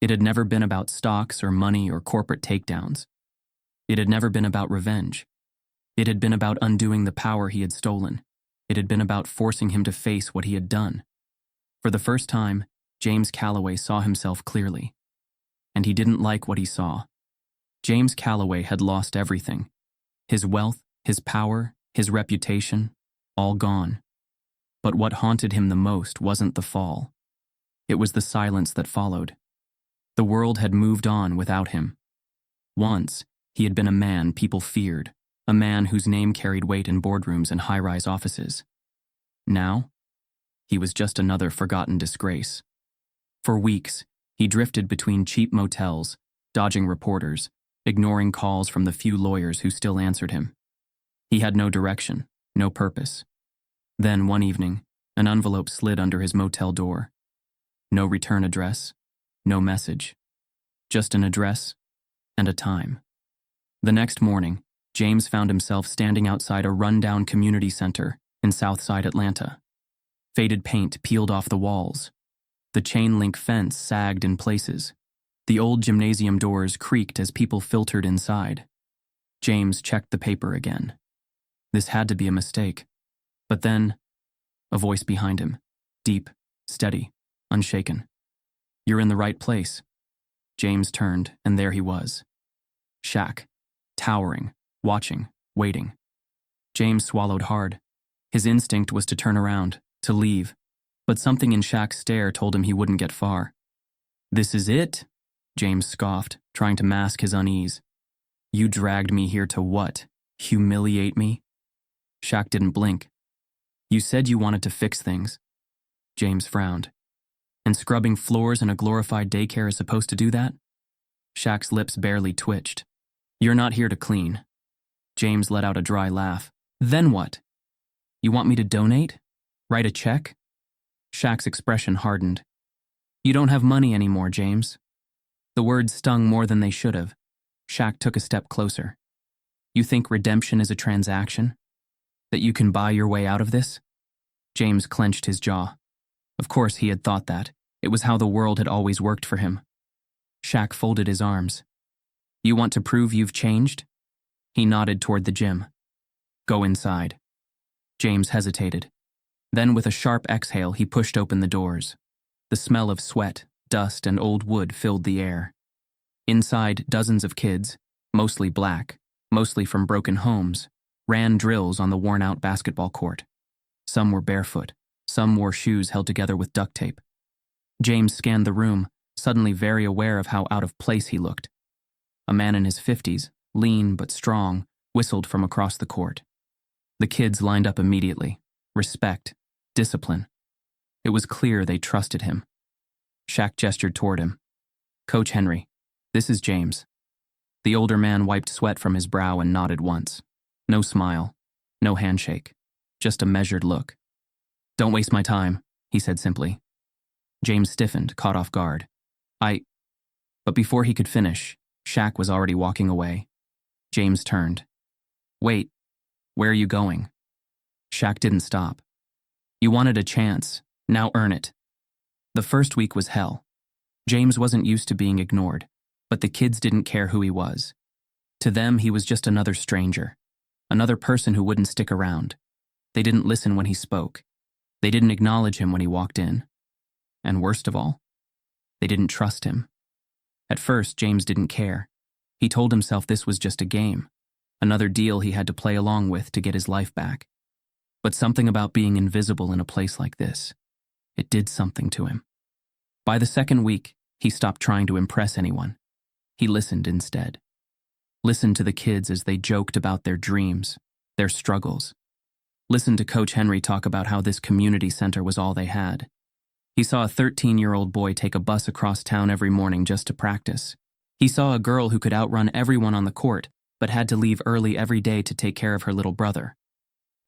It had never been about stocks or money or corporate takedowns. It had never been about revenge. It had been about undoing the power he had stolen. It had been about forcing him to face what he had done. For the first time, James Calloway saw himself clearly. And he didn't like what he saw. James Calloway had lost everything. His wealth, his power, his reputation, all gone. But what haunted him the most wasn't the fall. It was the silence that followed. The world had moved on without him. Once, he had been a man people feared, a man whose name carried weight in boardrooms and high-rise offices. Now, he was just another forgotten disgrace. For weeks, he drifted between cheap motels, dodging reporters, ignoring calls from the few lawyers who still answered him. He had no direction, no purpose. Then, one evening, an envelope slid under his motel door. No return address, no message. Just an address and a time. The next morning, James found himself standing outside a rundown community center in Southside Atlanta. Faded paint peeled off the walls. The chain-link fence sagged in places. The old gymnasium doors creaked as people filtered inside. James checked the paper again. This had to be a mistake. But then, a voice behind him, deep, steady, unshaken. You're in the right place. James turned, and there he was. Shaq, towering, watching, waiting. James swallowed hard. His instinct was to turn around, to leave, but something in Shaq's stare told him he wouldn't get far. This is it? James scoffed, trying to mask his unease. You dragged me here to what? Humiliate me? Shaq didn't blink. You said you wanted to fix things. James frowned. And scrubbing floors in a glorified daycare is supposed to do that? Shaq's lips barely twitched. You're not here to clean. James let out a dry laugh. Then what? You want me to donate? Write a check? Shaq's expression hardened. You don't have money anymore, James. The words stung more than they should have. Shaq took a step closer. You think redemption is a transaction? That you can buy your way out of this? James clenched his jaw. Of course he had thought that. It was how the world had always worked for him. Shaq folded his arms. You want to prove you've changed? He nodded toward the gym. Go inside. James hesitated. Then with a sharp exhale, he pushed open the doors. The smell of sweat, dust, and old wood filled the air. Inside, dozens of kids, mostly black, mostly from broken homes, ran drills on the worn-out basketball court. Some were barefoot. Some wore shoes held together with duct tape. James scanned the room, suddenly very aware of how out of place he looked. A man in his 50s, lean but strong, whistled from across the court. The kids lined up immediately. Respect, discipline. It was clear they trusted him. Shaq gestured toward him. Coach Henry, this is James. The older man wiped sweat from his brow and nodded once. No smile, no handshake, just a measured look. Don't waste my time, he said simply. James stiffened, caught off guard. But before he could finish, Shaq was already walking away. James turned. Wait, where are you going? Shaq didn't stop. You wanted a chance, now earn it. The first week was hell. James wasn't used to being ignored, but the kids didn't care who he was. To them, he was just another stranger, another person who wouldn't stick around. They didn't listen when he spoke. They didn't acknowledge him when he walked in. And worst of all, they didn't trust him. At first, James didn't care. He told himself this was just a game, another deal he had to play along with to get his life back. But something about being invisible in a place like this, it did something to him. By the second week, he stopped trying to impress anyone. He listened instead. Listened to the kids as they joked about their dreams, their struggles. Listened to Coach Henry talk about how this community center was all they had. He saw a 13-year-old boy take a bus across town every morning just to practice. He saw a girl who could outrun everyone on the court, but had to leave early every day to take care of her little brother.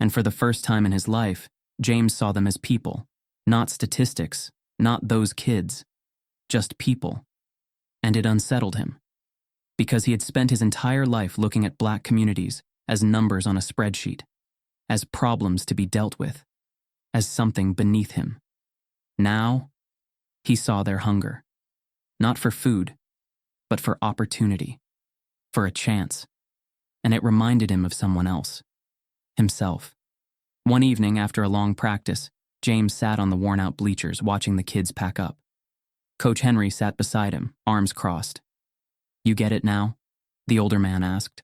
And for the first time in his life, James saw them as people, not statistics, not those kids, just people. And it unsettled him. Because he had spent his entire life looking at black communities as numbers on a spreadsheet, as problems to be dealt with, as something beneath him. Now, he saw their hunger, not for food, but for opportunity, for a chance. And it reminded him of someone else, himself. One evening after a long practice, James sat on the worn-out bleachers watching the kids pack up. Coach Henry sat beside him, arms crossed. You get it now? The older man asked.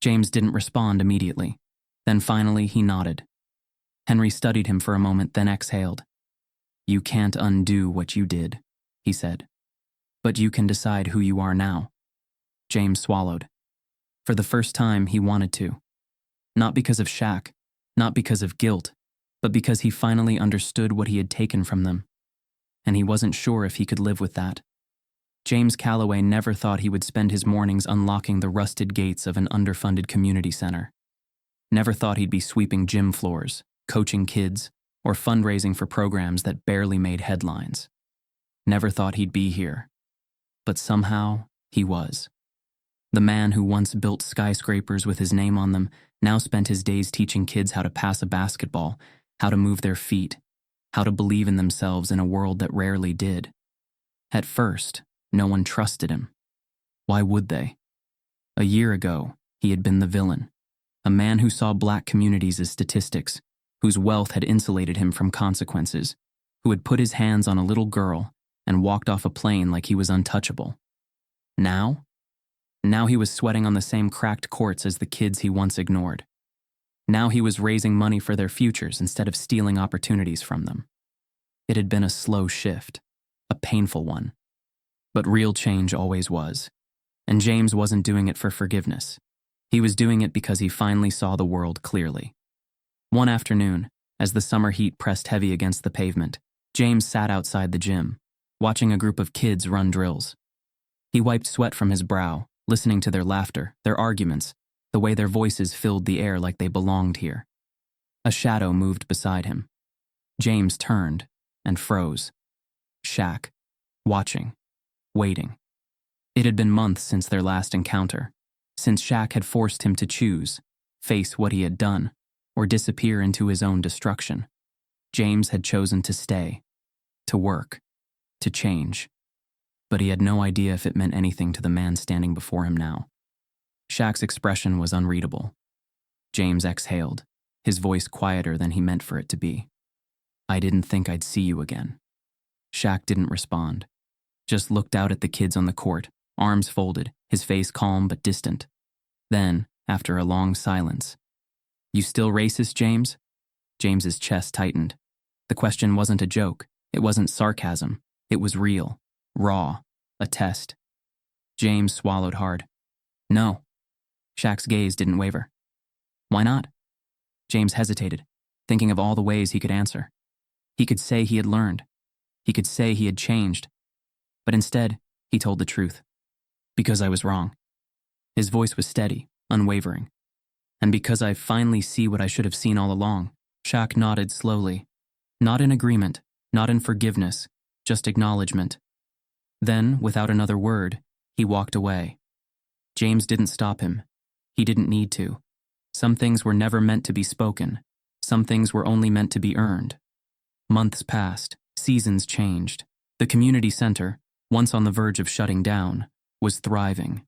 James didn't respond immediately. Then finally he nodded. Henry studied him for a moment, then exhaled. You can't undo what you did, he said. But you can decide who you are now. James swallowed. For the first time, he wanted to. Not because of Shaq, not because of guilt, but because he finally understood what he had taken from them. And he wasn't sure if he could live with that. James Calloway never thought he would spend his mornings unlocking the rusted gates of an underfunded community center. Never thought he'd be sweeping gym floors, coaching kids, or fundraising for programs that barely made headlines. Never thought he'd be here. But somehow, he was. The man who once built skyscrapers with his name on them now spent his days teaching kids how to pass a basketball, how to move their feet, how to believe in themselves in a world that rarely did. At first, no one trusted him. Why would they? A year ago, he had been the villain, a man who saw black communities as statistics, whose wealth had insulated him from consequences, who had put his hands on a little girl and walked off a plane like he was untouchable. Now he was sweating on the same cracked courts as the kids he once ignored. Now he was raising money for their futures instead of stealing opportunities from them. It had been a slow shift, a painful one. But real change always was. And James wasn't doing it for forgiveness. He was doing it because he finally saw the world clearly. One afternoon, as the summer heat pressed heavy against the pavement, James sat outside the gym, watching a group of kids run drills. He wiped sweat from his brow, listening to their laughter, their arguments, the way their voices filled the air like they belonged here. A shadow moved beside him. James turned and froze. Shaq, watching, waiting. It had been months since their last encounter, since Shaq had forced him to choose, face what he had done, or disappear into his own destruction. James had chosen to stay, to work, to change. But he had no idea if it meant anything to the man standing before him now. Shaq's expression was unreadable. James exhaled, his voice quieter than he meant for it to be. I didn't think I'd see you again. Shaq didn't respond, just looked out at the kids on the court, arms folded, his face calm but distant. Then, after a long silence, You still racist, James? James's chest tightened. The question wasn't a joke. It wasn't sarcasm. It was real, raw, a test. James swallowed hard. No. Shaq's gaze didn't waver. Why not? James hesitated, thinking of all the ways he could answer. He could say he had learned. He could say he had changed. But instead, He told the truth. Because I was wrong. His voice was steady, unwavering. And because I finally see what I should have seen all along. Shaq nodded slowly. Not in agreement, not in forgiveness, just acknowledgement. Then, without another word, he walked away. James didn't stop him. He didn't need to. Some things were never meant to be spoken. Some things were only meant to be earned. Months passed. Seasons changed. The community center, once on the verge of shutting down, was thriving.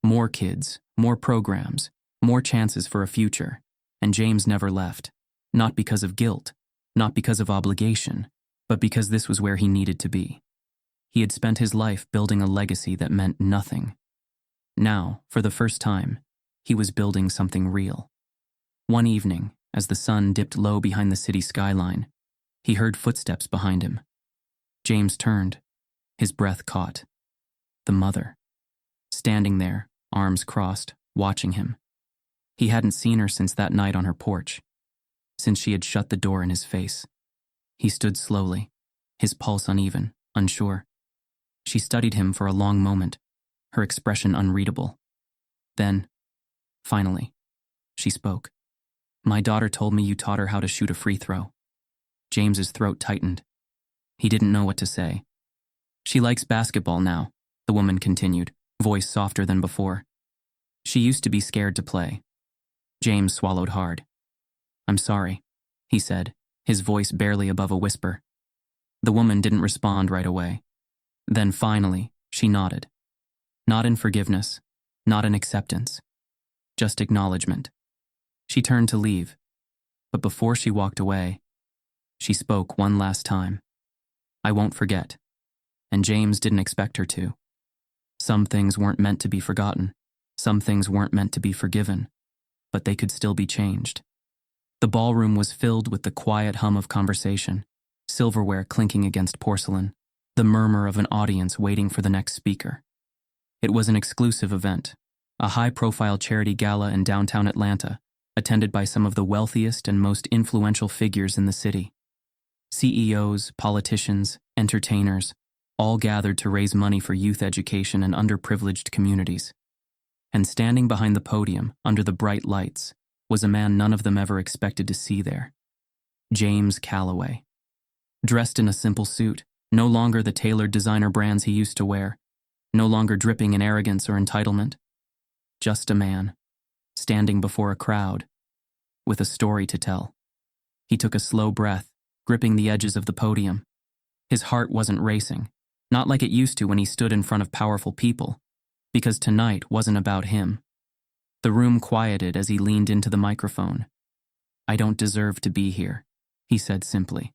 More kids, more programs, more chances for a future. And James never left. Not because of guilt, not because of obligation, but because this was where he needed to be. He had spent his life building a legacy that meant nothing. Now, for the first time, he was building something real. One evening, as the sun dipped low behind the city skyline, he heard footsteps behind him. James turned, his breath caught. The mother, standing there, arms crossed, watching him. He hadn't seen her since that night on her porch, since she had shut the door in his face. He stood slowly, his pulse uneven, unsure. She studied him for a long moment, her expression unreadable. Then, finally, she spoke. My daughter told me you taught her how to shoot a free throw. James's throat tightened. He didn't know what to say. She likes basketball now, the woman continued, voice softer than before. She used to be scared to play. James swallowed hard. I'm sorry, he said, his voice barely above a whisper. The woman didn't respond right away. Then finally, she nodded. Not in forgiveness, not in acceptance, just acknowledgement. She turned to leave, but before she walked away, she spoke one last time. I won't forget. And James didn't expect her to. Some things weren't meant to be forgotten. Some things weren't meant to be forgiven, but they could still be changed. The ballroom was filled with the quiet hum of conversation, silverware clinking against porcelain, the murmur of an audience waiting for the next speaker. It was an exclusive event, a high-profile charity gala in downtown Atlanta, attended by some of the wealthiest and most influential figures in the city. CEOs, politicians, entertainers, all gathered to raise money for youth education and underprivileged communities. And standing behind the podium, under the bright lights, was a man none of them ever expected to see there. James Calloway. Dressed in a simple suit, no longer the tailored designer brands he used to wear, no longer dripping in arrogance or entitlement. Just a man, standing before a crowd, with a story to tell. He took a slow breath, gripping the edges of the podium. His heart wasn't racing, not like it used to when he stood in front of powerful people, because tonight wasn't about him. The room quieted as he leaned into the microphone. I don't deserve to be here, he said simply.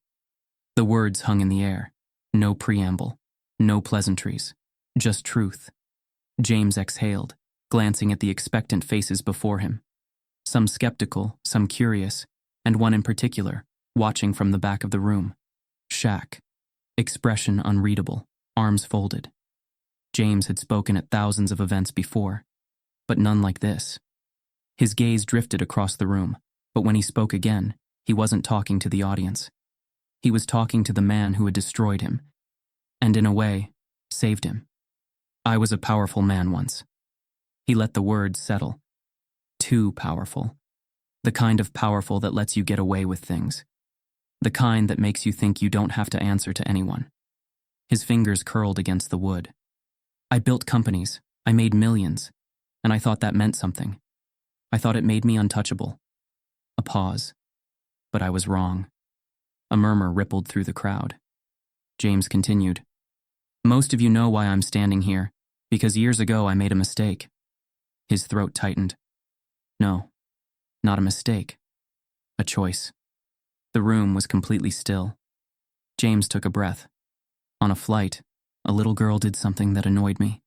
The words hung in the air. No preamble, no pleasantries, just truth. James exhaled, glancing at the expectant faces before him. Some skeptical, some curious, and one in particular, watching from the back of the room. Shaq. Expression unreadable, arms folded. James had spoken at thousands of events before, but none like this. His gaze drifted across the room, but when he spoke again, he wasn't talking to the audience. He was talking to the man who had destroyed him, and in a way, saved him. I was a powerful man once. He let the words settle. Too powerful. The kind of powerful that lets you get away with things. The kind that makes you think you don't have to answer to anyone. His fingers curled against the wood. I built companies. I made millions. And I thought that meant something. I thought it made me untouchable. A pause. But I was wrong. A murmur rippled through the crowd. James continued. Most of you know why I'm standing here, because years ago I made a mistake. His throat tightened. No, not a mistake. A choice. The room was completely still. James took a breath. On a flight, a little girl did something that annoyed me.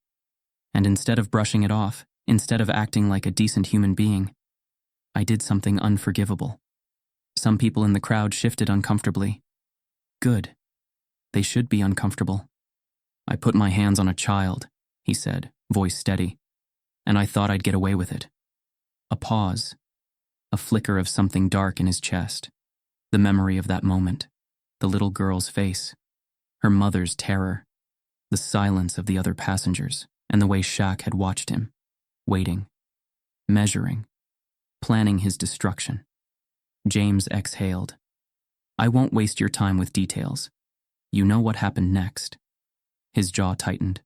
And instead of brushing it off, instead of acting like a decent human being, I did something unforgivable. Some people in the crowd shifted uncomfortably. Good. They should be uncomfortable. I put my hands on a child, he said, voice steady, and I thought I'd get away with it. A pause. A flicker of something dark in his chest. The memory of that moment. The little girl's face. Her mother's terror. the silence of the other passengers, and the way Shaq had watched him, waiting, measuring, planning his destruction. James exhaled. I won't waste your time with details. You know what happened next. His jaw tightened.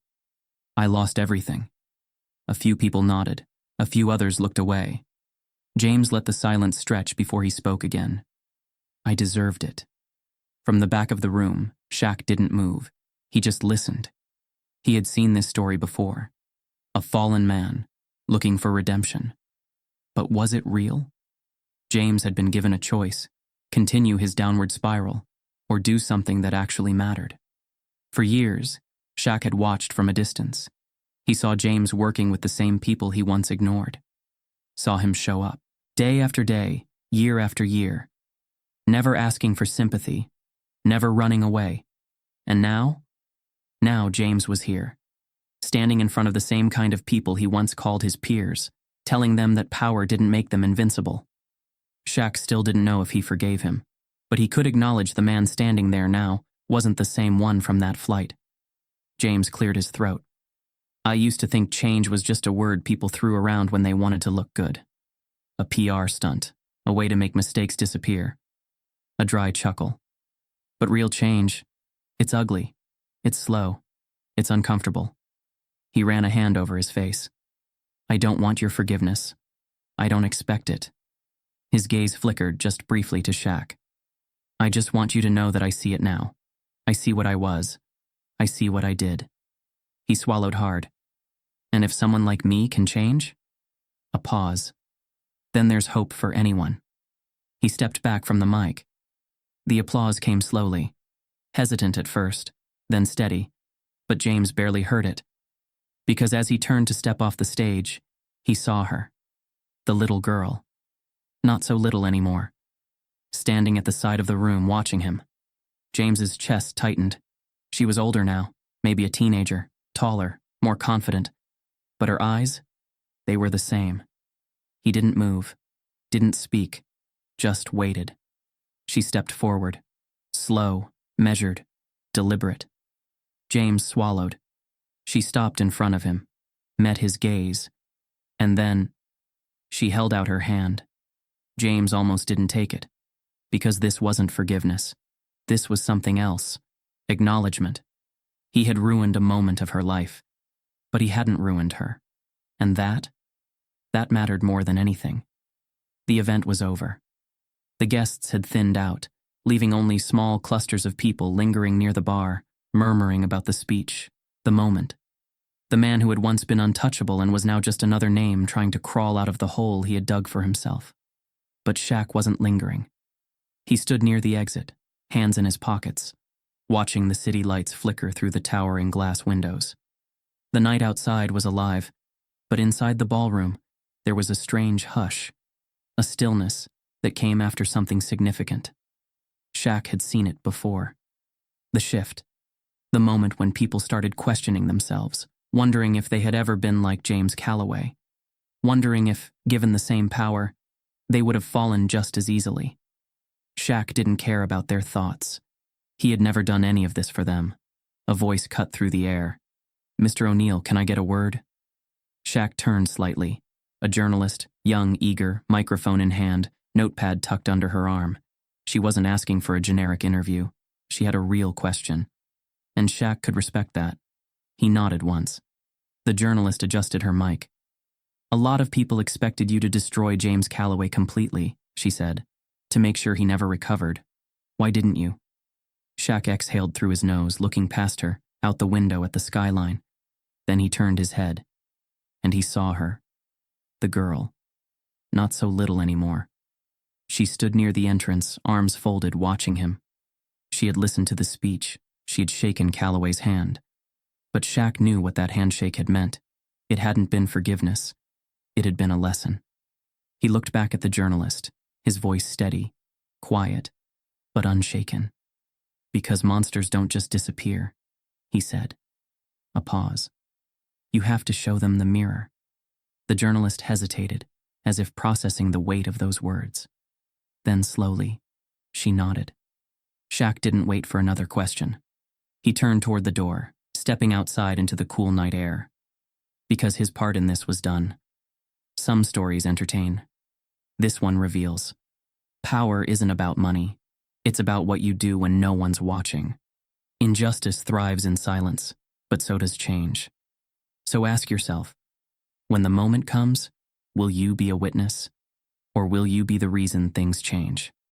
I lost everything. A few people nodded. A few others looked away. James let the silence stretch before he spoke again. I deserved it. From the back of the room, Shaq didn't move. He just listened. He had seen this story before. A fallen man, looking for redemption. But was it real? James had been given a choice: continue his downward spiral, or do something that actually mattered. For years, Shaq had watched from a distance. He saw James working with the same people he once ignored. Saw him show up, day after day, year after year, never asking for sympathy, never running away. And now James was here, standing in front of the same kind of people he once called his peers, telling them that power didn't make them invincible. Shaq still didn't know if he forgave him, but he could acknowledge the man standing there now wasn't the same one from that flight. James cleared his throat. I used to think change was just a word people threw around when they wanted to look good. A PR stunt, a way to make mistakes disappear. A dry chuckle. But real change, it's ugly, it's slow, it's uncomfortable. He ran a hand over his face. I don't want your forgiveness. I don't expect it. His gaze flickered just briefly to Shaq. I just want you to know that I see it now. I see what I was. I see what I did. He swallowed hard. And if someone like me can change? A pause. Then there's hope for anyone. He stepped back from the mic. The applause came slowly, hesitant at first, then steady, but James barely heard it. Because as he turned to step off the stage, he saw her. The little girl. Not so little anymore. Standing at the side of the room watching him. James's chest tightened. She was older now, maybe a teenager, taller, more confident. But her eyes, they were the same. He didn't move, didn't speak, just waited. She stepped forward, slow, measured, deliberate. James swallowed. She stopped in front of him, met his gaze, and then she held out her hand. James almost didn't take it, because this wasn't forgiveness. This was something else, acknowledgement. He had ruined a moment of her life, but he hadn't ruined her. And that mattered more than anything. The event was over. The guests had thinned out, leaving only small clusters of people lingering near the bar, murmuring about the speech, the moment. The man who had once been untouchable and was now just another name trying to crawl out of the hole he had dug for himself. But Shaq wasn't lingering. He stood near the exit, hands in his pockets, watching the city lights flicker through the towering glass windows. The night outside was alive, but inside the ballroom, there was a strange hush, a stillness that came after something significant. Shaq had seen it before. The shift. The moment when people started questioning themselves, wondering if they had ever been like James Calloway, wondering if, given the same power, they would have fallen just as easily. Shaq didn't care about their thoughts. He had never done any of this for them. A voice cut through the air. Mr. O'Neill, can I get a word? Shaq turned slightly. A journalist, young, eager, microphone in hand, notepad tucked under her arm. She wasn't asking for a generic interview. She had a real question. And Shaq could respect that. He nodded once. The journalist adjusted her mic. A lot of people expected you to destroy James Calloway completely, she said, to make sure he never recovered. Why didn't you? Shaq exhaled through his nose, looking past her, out the window at the skyline. Then he turned his head. And he saw her. The girl. Not so little anymore. She stood near the entrance, arms folded, watching him. She had listened to the speech. She had shaken Calloway's hand. But Shaq knew what that handshake had meant. It hadn't been forgiveness. It had been a lesson. He looked back at the journalist, his voice steady, quiet, but unshaken. Because monsters don't just disappear, he said. A pause. You have to show them the mirror. The journalist hesitated, as if processing the weight of those words. Then slowly, she nodded. Shaq didn't wait for another question. He turned toward the door, stepping outside into the cool night air. Because his part in this was done. Some stories entertain. This one reveals. Power isn't about money. It's about what you do when no one's watching. Injustice thrives in silence, but so does change. So ask yourself, when the moment comes, will you be a witness? Or will you be the reason things change?